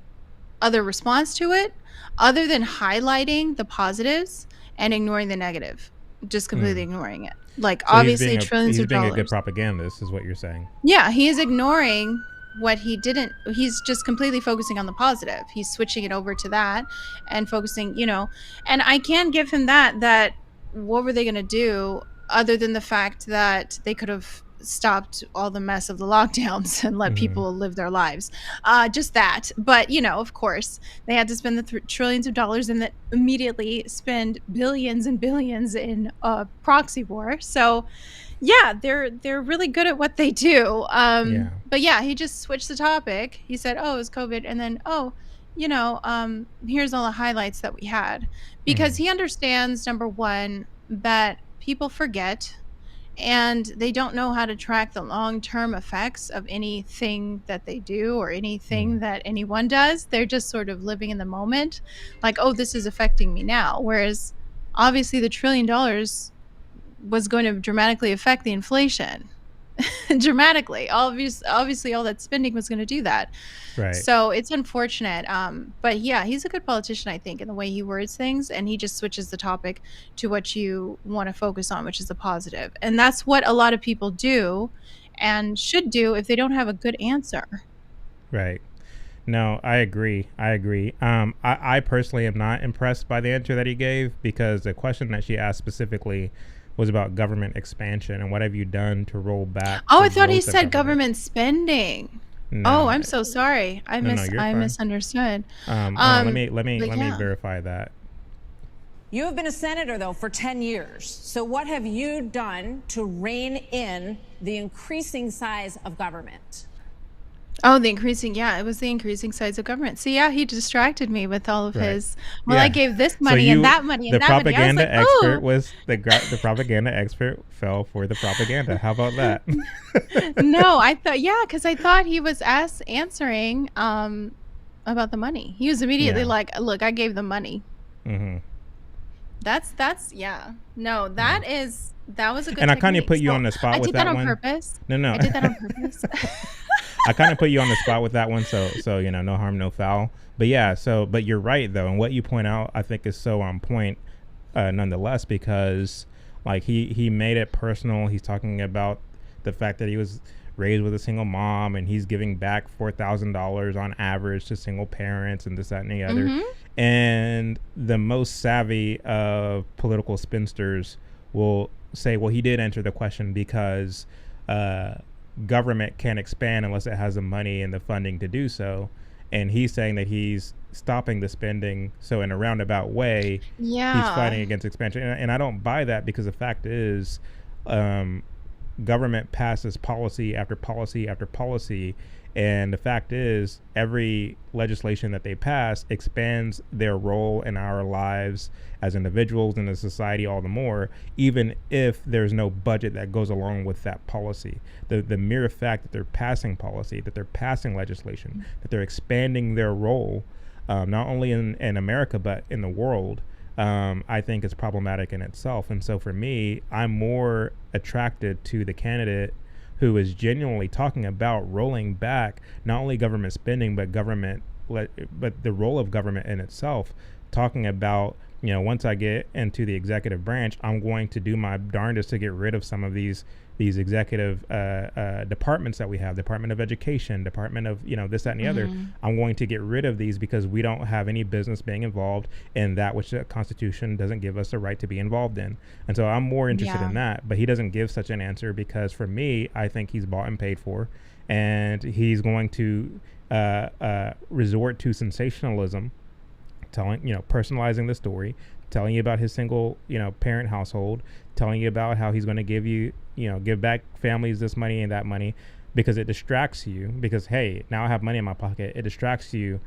other response to it other than highlighting the positives and ignoring the negative, just completely ignoring it. Like, so obviously, trillions of dollars. He's being a good propagandist, is what you're saying. Yeah, he is ignoring what he didn't. He's just completely focusing on the positive. He's switching it over to that and focusing, and I can give him that what were they going to do other than the fact that they could have stopped all the mess of the lockdowns and let people live their lives, just that. But of course they had to spend the trillions of dollars and then immediately spend billions and billions in proxy war. So yeah, they're really good at what they do. But yeah, he just switched the topic. He said, oh, it was COVID, and then here's all the highlights that we had, because he understands, number one, that people forget and they don't know how to track the long-term effects of anything that they do or anything that anyone does. They're just sort of living in the moment, like, oh, this is affecting me now. Whereas obviously the $1 trillion was going to dramatically affect the inflation. Dramatically. Obviously all that spending was going to do that. Right. So it's unfortunate. But yeah, he's a good politician, I think, in the way he words things, and he just switches the topic to what you want to focus on, which is the positive. And that's what a lot of people do and should do if they don't have a good answer. Right. No, I agree. I personally am not impressed by the answer that he gave, because the question that she asked specifically was about government expansion and what have you done to roll back. Oh, I thought he said government spending. No, oh, I'm so sorry. I misunderstood. Let me verify that. You have been a senator, though, for 10 years. So what have you done to rein in the increasing size of government? Oh, the increasing, yeah, it was the increasing size of government. So yeah, he distracted me with all of Right. his, well, I Yeah. gave this So money and you, that money the and that money. I was propaganda like, expert oh, was the propaganda expert fell for the propaganda. How about that? no, I thought, yeah, because I thought he was answering about the money. He was immediately Yeah. like, look, I gave the money. Mm-hmm. That's yeah. No, Yeah. that was a good And I kind of technique. put you So on the spot I with did that that on one. purpose. No. I did that on purpose. I kind of put you on the spot with that one, so no harm, no foul. But yeah, but you're right though, and what you point out, I think, is so on point, nonetheless, because like he made it personal. He's talking about the fact that he was raised with a single mom, and he's giving back $4,000 on average to single parents, and this, that, and the other. Mm-hmm. And the most savvy of political spinsters will say, well, he did answer the question because government can't expand unless it has the money and the funding to do so. And he's saying that he's stopping the spending. So in a roundabout way, he's Yeah. fighting against expansion. And I don't buy that, because the fact is, government passes policy after policy after policy. And the fact is, every legislation that they pass expands their role in our lives as individuals and as society all the more, even if there's no budget that goes along with that policy. The mere fact that they're passing policy, that they're passing legislation, that they're expanding their role, not only in America, but in the world, I think is problematic in itself. And so for me, I'm more attracted to the candidate who is genuinely talking about rolling back not only government spending, but but the role of government in itself, talking about, once I get into the executive branch, I'm going to do my darndest to get rid of some of these executive departments that we have, Department of Education, Department of, this, that, and the other. I'm going to get rid of these because we don't have any business being involved in that which the Constitution doesn't give us the right to be involved in. And so I'm more interested in that, but he doesn't give such an answer, because for me, I think he's bought and paid for, and he's going to resort to sensationalism, personalizing the story, telling you about his single, parent household, telling you about how he's going to give back families this money and that money, because it distracts you. Because, hey, now I have money in my pocket. It distracts you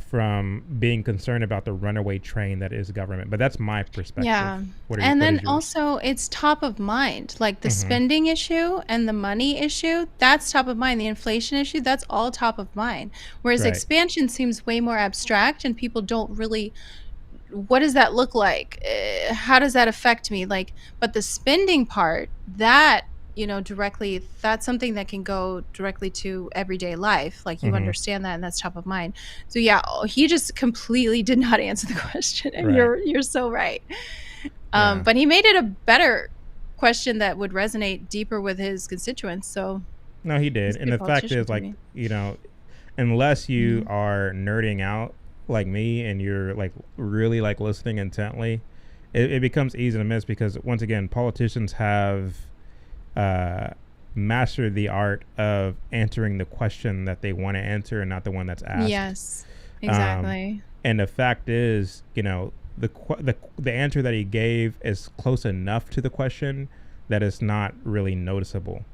from being concerned about the runaway train that is government. But that's my perspective. Yeah. What And then is yours? also it's top of mind, like the spending issue and the money issue, that's top of mind. The inflation issue, that's all top of mind. Whereas Right. expansion seems way more abstract, and people don't really, what does that look like? How does that affect me? But the spending part, that, directly, that's something that can go directly to everyday life. Like, you understand that, and that's top of mind. So yeah, he just completely did not answer the question, and Right. you're so right. Yeah. But he made it a better question that would resonate deeper with his constituents. So No, he did. he's a And good the fact politician is, to like, me. unless you are nerding out like me and you're like really like listening intently, it becomes easy to miss, because once again, politicians have mastered the art of answering the question that they want to answer and not the one that's asked. Yes, exactly. And the fact is, the answer that he gave is close enough to the question that it's not really noticeable.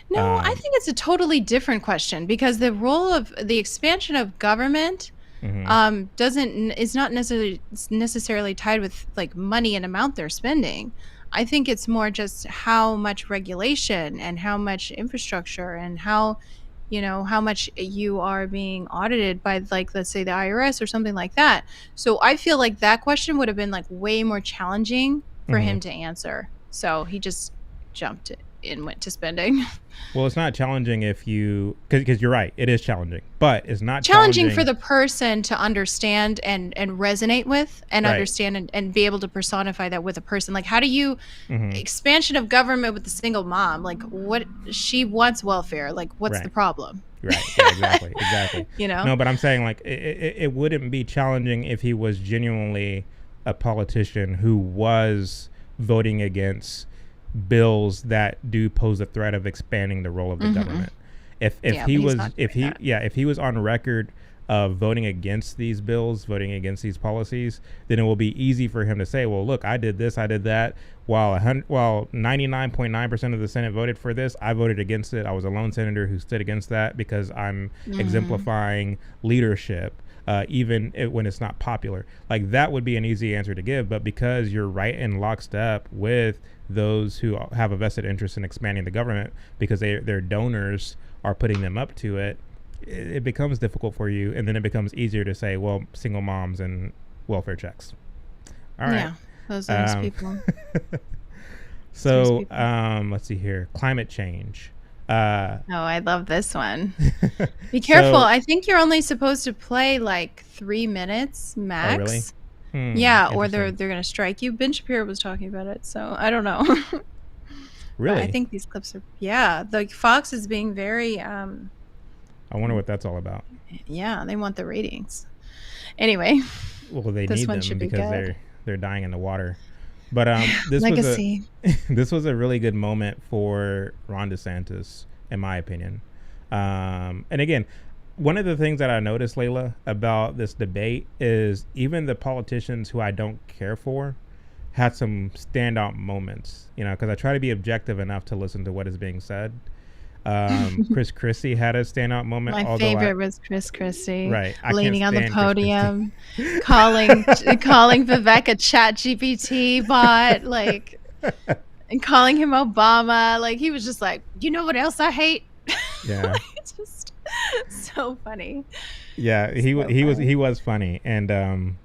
No, I think it's a totally different question, because the role of the expansion of government is not necessarily tied with like money and amount they're spending. I think it's more just how much regulation and how much infrastructure and how much you are being audited by, like, let's say the IRS or something like that. So I feel like that question would have been like way more challenging for him to answer. So he just jumped and went to spending. Well, it's not challenging if you, because you're right, it is challenging, but it's not Challenging for the person to understand and resonate with, and Right. understand and be able to personify that with a person. Like, how do you expansion of government with the single mom? Like, what, she wants welfare. Like, what's Right. the problem? Right. Yeah, exactly. No, but I'm saying, like, it wouldn't be challenging if he was genuinely a politician who was voting against bills that do pose a threat of expanding the role of the government. If Yeah, he but he's was not if doing he that. yeah if he was on record of voting against these bills, voting against these policies, then it will be easy for him to say, well, look, I did this, I did that. While 99.9% of the Senate voted for this, I voted against it. I was a lone senator who stood against that because I'm exemplifying leadership, even when it's not popular. Like, that would be an easy answer to give. But because you're right in lockstep with those who have a vested interest in expanding the government because their donors are putting them up to it, it becomes difficult for you, and then it becomes easier to say, well, single moms and welfare checks. All right. Yeah, those people. So let's see here. Climate change. Oh, I love this one. Be careful. I think you're only supposed to play like 3 minutes max. Oh, really? Yeah, or they're going to strike you. Ben Shapiro was talking about it, so I don't know. Really? But I think these clips are, the Fox is being very I wonder what that's all about. Yeah, they want the ratings. Anyway, well, they this need one them should be because good. they're dying in the water. But this Legacy. this was a really good moment for Ron DeSantis, in my opinion. And again, one of the things that I noticed, Layla, about this debate is even the politicians who I don't care for had some standout moments, because I try to be objective enough to listen to what is being said. Chris Christie had a standout moment. My favorite was Chris Christie, right? Leaning on the podium, calling Vivek a Chat GPT bot, like, and calling him Obama. Like, he was just like, you know what else I hate? Yeah, It's just so funny. Yeah, he was funny, and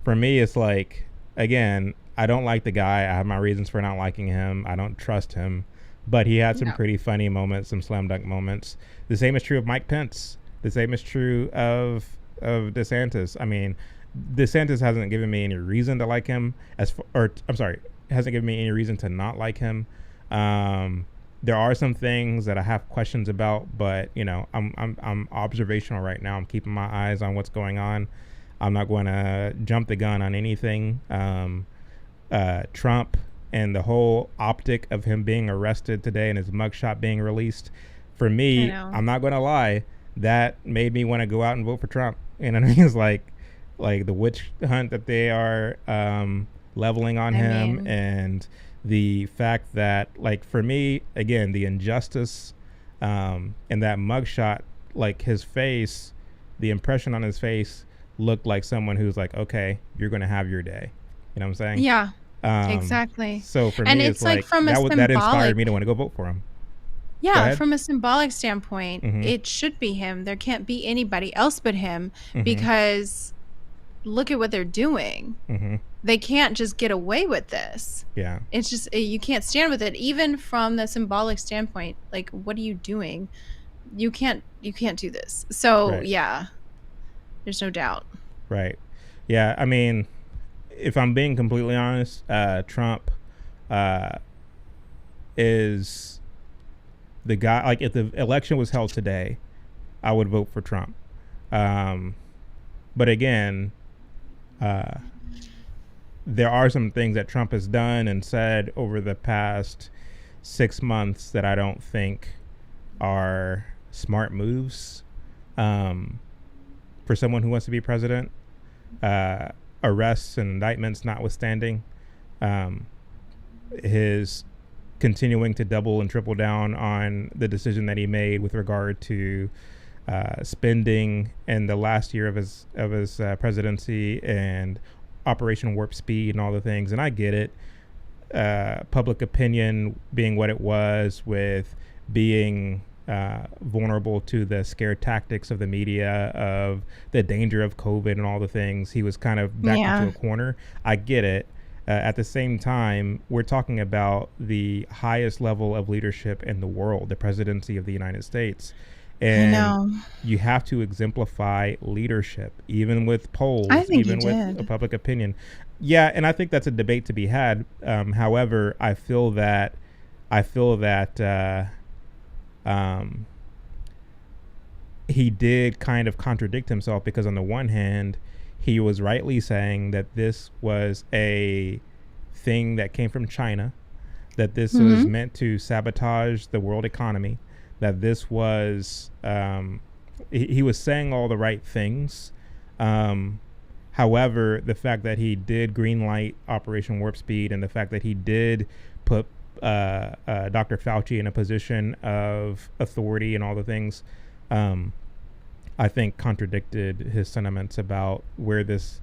for me, it's like, again, I don't like the guy. I have my reasons for not liking him. I don't trust him. But he had some pretty funny moments, some slam dunk moments. The same is true of Mike Pence. The same is true of DeSantis. I mean, DeSantis hasn't given me any reason to like him. Hasn't given me any reason to not like him. There are some things that I have questions about, but I'm observational right now. I'm keeping my eyes on what's going on. I'm not going to jump the gun on anything. Trump and the whole optic of him being arrested today and his mugshot being released, for me, I'm not going to lie, that made me want to go out and vote for Trump. You know what I mean? It's like the witch hunt that they are leveling on him, and the fact that, like, for me, again, the injustice and that mugshot, like, his face, the impression on his face looked like someone who's like, okay, you're going to have your day. You know what I'm saying? Yeah. Exactly. So for and me, it's like from that inspired me to want to go vote for him. Yeah, from a symbolic standpoint, it should be him. There can't be anybody else but him, because look at what they're doing. They can't just get away with this. Yeah. It's just, you can't stand with it. Even from the symbolic standpoint, like, what are you doing? You can't do this. So yeah, there's no doubt. Right. Yeah. I mean, if I'm being completely honest, Trump is the guy. Like, if the election was held today, I would vote for Trump. But again, there are some things that Trump has done and said over the past 6 months that I don't think are smart moves for someone who wants to be president. Arrests and indictments notwithstanding, his continuing to double and triple down on the decision that he made with regard to spending in the last year of his presidency and Operation Warp Speed and all the things. And I get it. Public opinion being what it was, with being vulnerable to the scare tactics of the media, of the danger of COVID and all the things, he was kind of backed into a corner. I get it. At the same time, we're talking about the highest level of leadership in the world, the presidency of the United States. And you have to exemplify leadership, even with polls, even with public opinion. Yeah, and I think that's a debate to be had. However, I feel that he did kind of contradict himself, because on the one hand, he was rightly saying that this was a thing that came from China, that this was meant to sabotage the world economy, that this was he was saying all the right things. Um, However, the fact that he did greenlight Operation Warp Speed and the fact that he did put Dr. Fauci in a position of authority and all the things, um, I think contradicted his sentiments about where this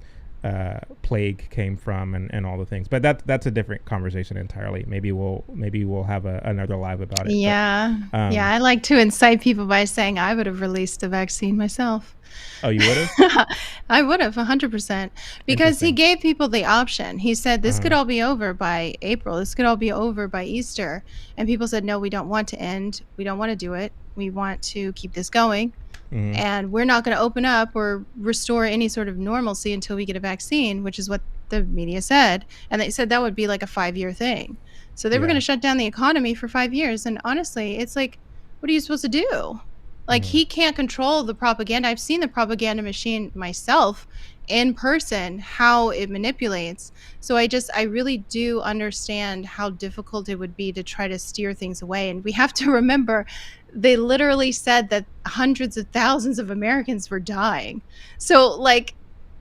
plague came from and all the things. But that's a different conversation entirely. Maybe we'll have another live about it. Yeah. But, yeah. I like to incite people by saying I would have released the vaccine myself. Oh, you would have? I would have 100% because he gave people the option. He said this could all be over by April. This could all be over by Easter. And people said, no, we don't want to end. We don't want to do it. We want to keep this going. And we're not going to open up or restore any sort of normalcy until we get a vaccine, which is what the media said. And they said that would be like a 5-year thing. So they were going to shut down the economy for 5 years. And honestly, it's like, what are you supposed to do? Like, he can't control the propaganda. I've seen the propaganda machine myself in person, how it manipulates. So I really do understand how difficult it would be to try to steer things away. And we have to remember, they literally said that hundreds of thousands of Americans were dying. So, like,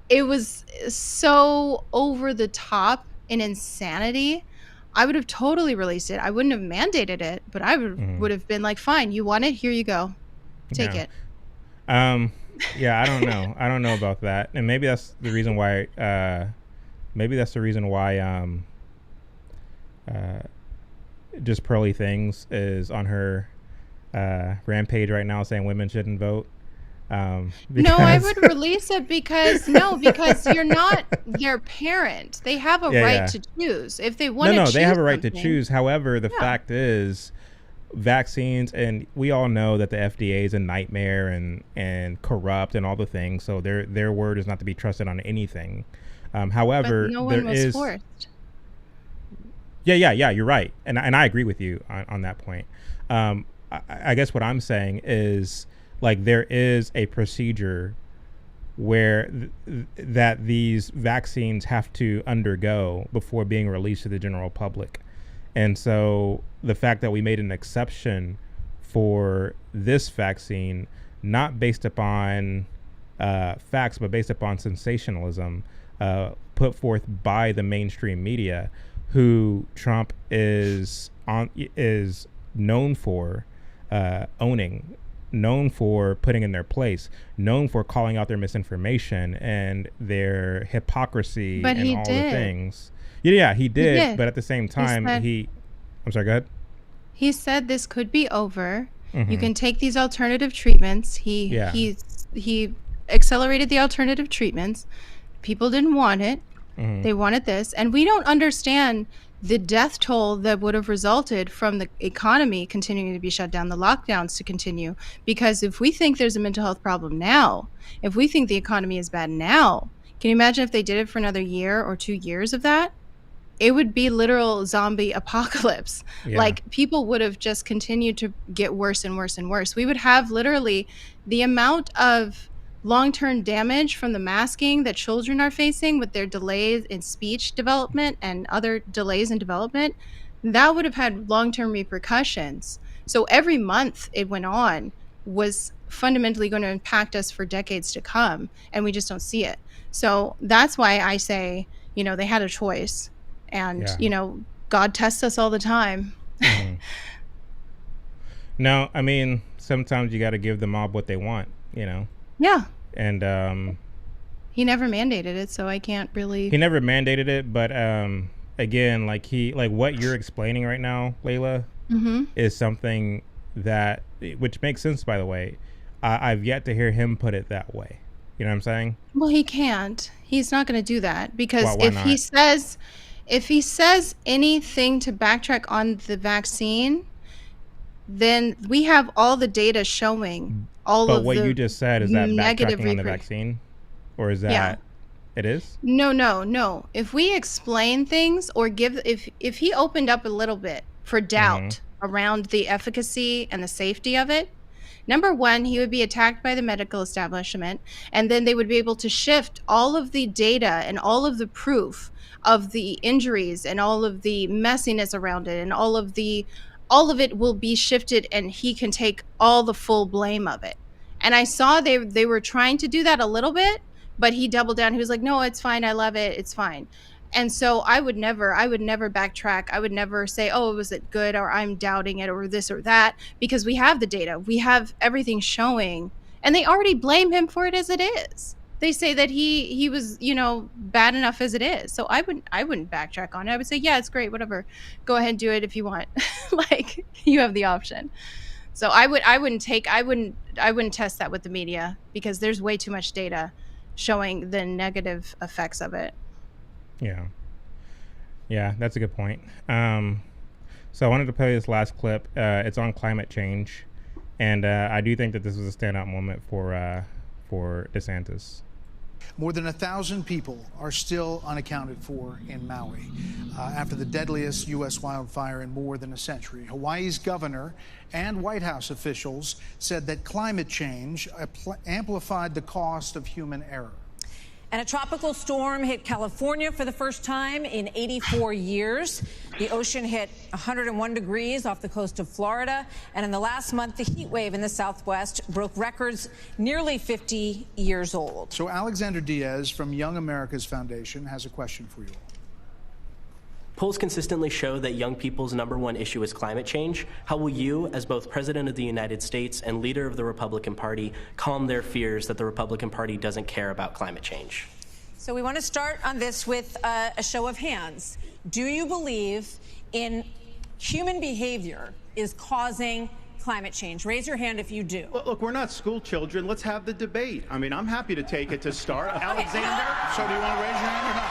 it was so over the top in insanity. I would have totally released it. I wouldn't have mandated it, but I would have been like, fine, you want it? Here you go. Take it. Yeah, I don't know. I don't know about that. And maybe that's the reason why just Pearly Things is on her rampage right now saying women shouldn't vote. No, I would release it because you're not their parent. They have a right to choose. If they want to choose, they have a right to choose. However, the fact is, vaccines, and we all know that the FDA is a nightmare and corrupt and all the things. So their word is not to be trusted on anything. However, but no one was forced. Yeah, you're right, and I agree with you on that point. I guess what I'm saying is, like, there is a procedure where that these vaccines have to undergo before being released to the general public. And so the fact that we made an exception for this vaccine, not based upon facts, but based upon sensationalism put forth by the mainstream media, who Trump is known for owning, known for putting in their place, known for calling out their misinformation and their hypocrisy and all the things. Yeah, he did. But at the same time, I'm sorry, go ahead. He said this could be over. You can take these alternative treatments. He accelerated the alternative treatments. People didn't want it. They wanted this. And we don't understand the death toll that would have resulted from the economy continuing to be shut down, the lockdowns to continue. Because if we think there's a mental health problem now, if we think the economy is bad now, can you imagine if they did it for another year or 2 years of that? It would be literal zombie apocalypse. Like, people would have just continued to get worse and worse and worse. We would have literally the amount of long-term damage from the masking that children are facing with their delays in speech development and other delays in development. That would have had long-term repercussions. So every month it went on was fundamentally going to impact us for decades to come, and we just don't see it. So that's why I say, they had a choice. And, God tests us all the time. No, I mean, sometimes you got to give the mob what they want, Yeah. And he never mandated it, so I can't really. He never mandated it, but again, like what you're explaining right now, Layla, is something which makes sense, by the way. I've yet to hear him put it that way. You know what I'm saying? Well, he can't. He's not going to do that because why if not? If he says anything to backtrack on the vaccine, then we have all the data showing all of the. But what you just said, is that backtracking on the vaccine, or is that it is? No. If we explain things or if he opened up a little bit for doubt around the efficacy and the safety of it, number one, he would be attacked by the medical establishment, and then they would be able to shift all of the data and all of the proof of the injuries and all of the messiness around it, and all of it will be shifted, and he can take all the full blame of it. And I saw they were trying to do that a little bit, but he doubled down. He was like, no, it's fine. I love it. It's fine. And so I would never backtrack. I would never say, oh, was it good, or I'm doubting it, or this or that, because we have the data. We have everything showing, and they already blame him for it as it is. They say that he was, bad enough as it is. So I wouldn't backtrack on it. I would say, yeah, it's great, whatever. Go ahead and do it if you want. Like, you have the option. So I wouldn't test that with the media, because there's way too much data showing the negative effects of it. Yeah, that's a good point. So I wanted to play this last clip. It's on climate change, and I do think that this was a standout moment for DeSantis. More than 1,000 people are still unaccounted for in Maui after the deadliest U.S. wildfire in more than a century. Hawaii's governor and White House officials said that climate change amplified the cost of human error. And a tropical storm hit California for the first time in 84 years. The ocean hit 101 degrees off the coast of Florida. And in the last month, the heat wave in the Southwest broke records nearly 50 years old. So Alexander Diaz from Young America's Foundation has a question for you. Polls consistently show that young people's #1 issue is climate change. How will you, as both President of the United States and leader of the Republican Party, calm their fears that the Republican Party doesn't care about climate change? So we want to start on this with a show of hands. Do you believe in human behavior is causing climate change? Raise your hand if you do. Well, look, we're not school children. Let's have the debate. I mean, I'm happy to take it to start. Alexander? So do you want to raise your hand or not?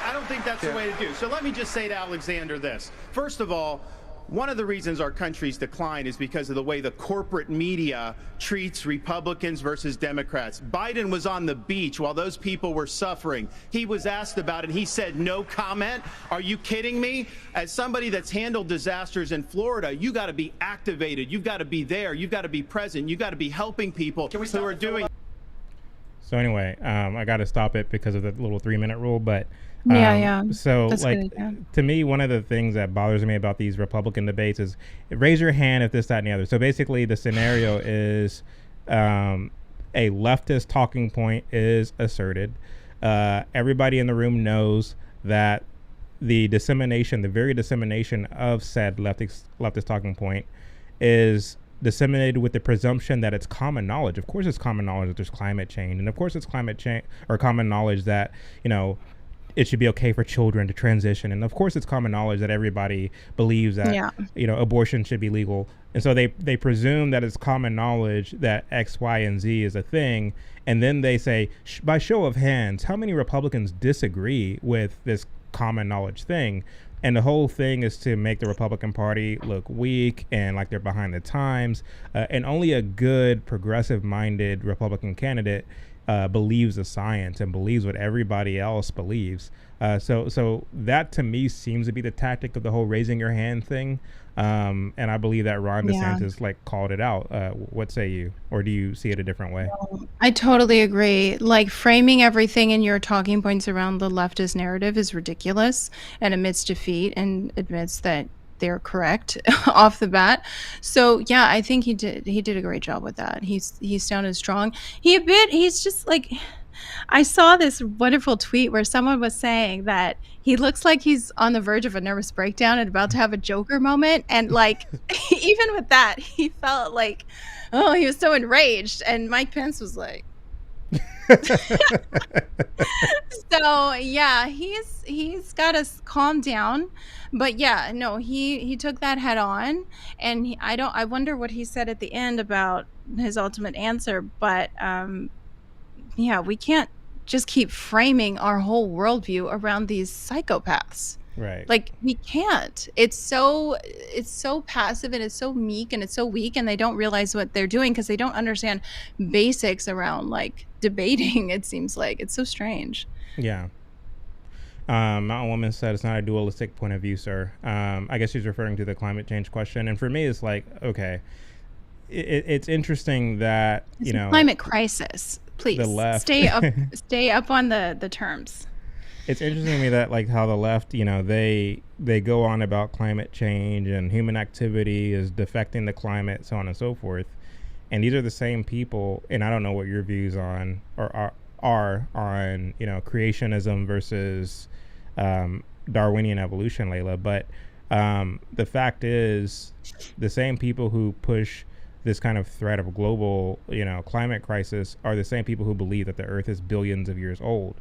I don't think that's the way to do. So let me just say to Alexander this. First of all, one of the reasons our country's decline is because of the way the corporate media treats Republicans versus Democrats. Biden was on the beach while those people were suffering. He was asked about it. He said no comment. Are you kidding me? As somebody that's handled disasters in Florida, you got to be activated. You've got to be there. You've got to be present. You've got to be helping people who are doing. So anyway, I got to stop it because of the little 3-minute rule, but so that's like good, to me, one of the things that bothers me about these Republican debates is raise your hand if this, that, and the other. So basically the scenario is a leftist talking point is asserted. Everybody in the room knows that the very dissemination of said leftist talking point is disseminated with the presumption that it's common knowledge. Of course it's common knowledge that there's climate change, and of course it's climate change or common knowledge that it should be okay for children to transition, and of course it's common knowledge that everybody believes that abortion should be legal. And so they presume that it's common knowledge that X, Y, and Z is a thing, and then they say, by show of hands, how many Republicans disagree with this common knowledge thing? And the whole thing is to make the Republican Party look weak and like they're behind the times. And only a good, progressive-minded Republican candidate believes the science and believes what everybody else believes. So that to me seems to be the tactic of the whole raising your hand thing. And I believe that Ron DeSantis called it out. What say you? Or do you see it a different way? I totally agree. Like, framing everything in your talking points around the leftist narrative is ridiculous and admits defeat and admits that they're correct off the bat. So yeah, I think he did a great job with that. He sounded strong. He's just like, I saw this wonderful tweet where someone was saying that he looks like he's on the verge of a nervous breakdown and about to have a Joker moment. And like, even with that, he felt like, oh, he was so enraged. And Mike Pence was like, so yeah, he's got to calm down. But yeah, no, he took that head on, and I wonder what he said at the end about his ultimate answer. But yeah, we can't just keep framing our whole worldview around these psychopaths. Right. Like, we can't. It's so passive, and it's so meek, and it's so weak, and they don't realize what they're doing because they don't understand basics around like debating. It seems like it's so strange. Yeah. Mountain Woman said it's not a dualistic point of view, sir. I guess she's referring to the climate change question. And for me, it's like, okay, it's interesting that, it's a climate crisis. Please the left stay up on the terms. It's interesting to me that like how the left, they go on about climate change and human activity is defecting the climate, so on and so forth. And these are the same people, and I don't know what your views on or are on, you know, creationism versus Darwinian evolution, Layla. But the fact is, the same people who push this kind of threat of global, you know, climate crisis are the same people who believe that the Earth is billions of years old.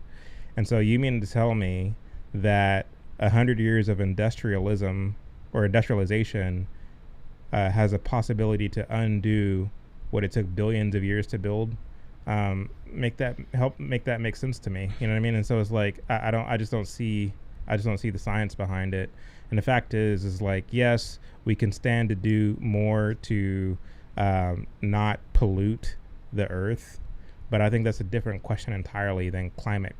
And so you mean to tell me that 100 years of industrialism or industrialization has a possibility to undo what it took billions of years to build? Make that make sense to me. You know what I mean? And so it's like I just don't see the science behind it. And the fact is like, yes, we can stand to do more to not pollute the earth, but I think that's a different question entirely than climate,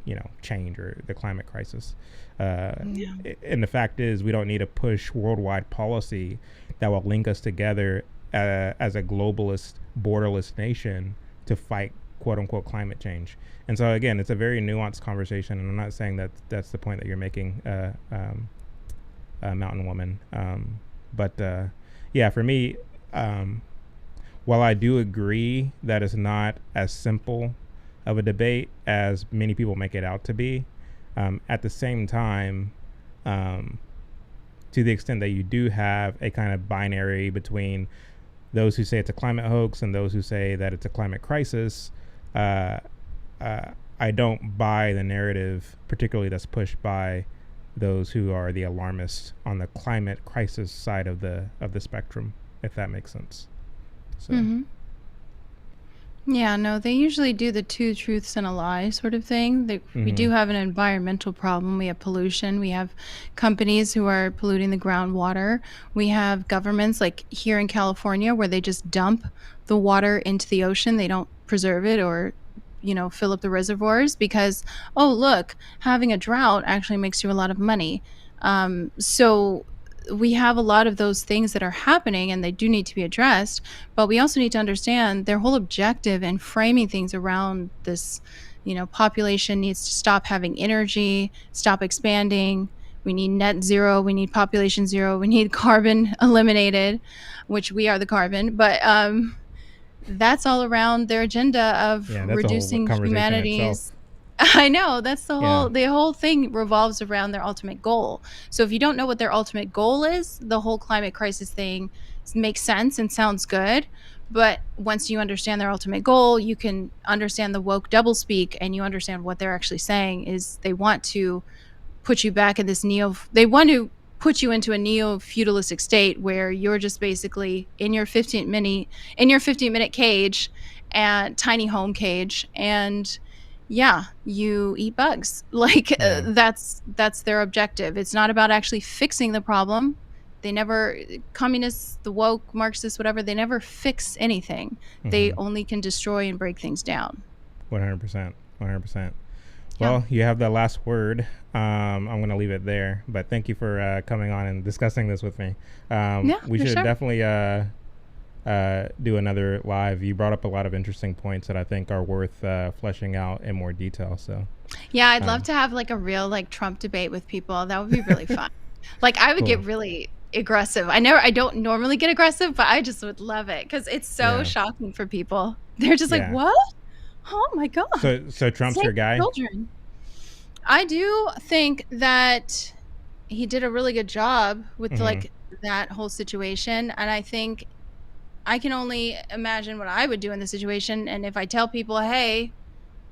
you know, change or the climate crisis. And the fact is, we don't need to push worldwide policy that will link us together as a globalist, borderless nation to fight quote unquote climate change. And so again, it's a very nuanced conversation, and I'm not saying that that's the point that you're making, Mountain Woman. But yeah, for me, while I do agree that it's not as simple of a debate as many people make it out to be, at the same time, to the extent that you do have a kind of binary between those who say it's a climate hoax and those who say that it's a climate crisis, I don't buy the narrative, particularly that's pushed by those who are the alarmists on the climate crisis side of the spectrum, if that makes sense. So. Mm-hmm. Yeah, no, they usually do the two truths and a lie sort of thing. We do have an environmental problem. We have pollution. We have companies who are polluting the groundwater. We have governments like here in California where they just dump the water into the ocean. They don't preserve it or, you know, fill up the reservoirs because, oh, look, having a drought actually makes you a lot of money. So we have a lot of those things that are happening and they do need to be addressed, but we also need to understand their whole objective in framing things around this, you know, population needs to stop having energy, stop expanding. We need net zero. We need population zero. We need carbon eliminated, which we are the carbon. But that's all around their agenda of reducing humanity's. I know, that's the whole thing revolves around their ultimate goal. So if you don't know what their ultimate goal is, the whole climate crisis thing makes sense and sounds good. But once you understand their ultimate goal, you can understand the woke doublespeak, and you understand what they're actually saying is they want to put you back in this they want to put you into a neo-feudalistic state where you're just basically in your 15-minute cage and tiny home cage, and yeah, you eat bugs. Like that's their objective. It's not about actually fixing the problem. They never, communists, the woke, Marxists, whatever, they never fix anything. They only can destroy and break things down. 100%. Well, you have the last word. I'm going to leave it there. But thank you for coming on and discussing this with me. We should definitely do another live. You brought up a lot of interesting points that I think are worth fleshing out in more detail. So yeah, I'd love to have like a real like Trump debate with people. That would be really fun. Like I would get really aggressive. I don't normally get aggressive, but I just would love it because it's so shocking for people. They're just like, what? Oh my God. So Trump's your guy? Children. I do think that he did a really good job with like that whole situation. And I think I can only imagine what I would do in the situation. And if I tell people, hey,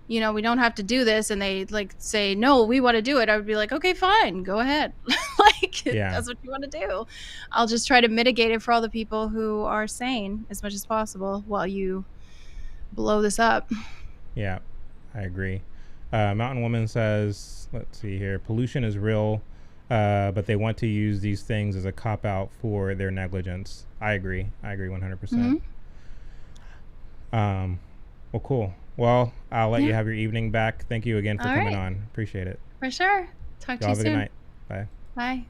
you know, we don't have to do this, and they like say, no, we want to do it, I would be like, okay, fine, go ahead. Like, that's what you want to do. I'll just try to mitigate it for all the people who are sane as much as possible while you blow this up. Yeah, I agree. Mountain Woman says, let's see here, pollution is real, but they want to use these things as a cop-out for their negligence. I agree 100%. Well, cool. Well, I'll let you have your evening back. Thank you again for coming on. Appreciate it. For sure. Talk to you soon. Have a good night. Bye. Bye.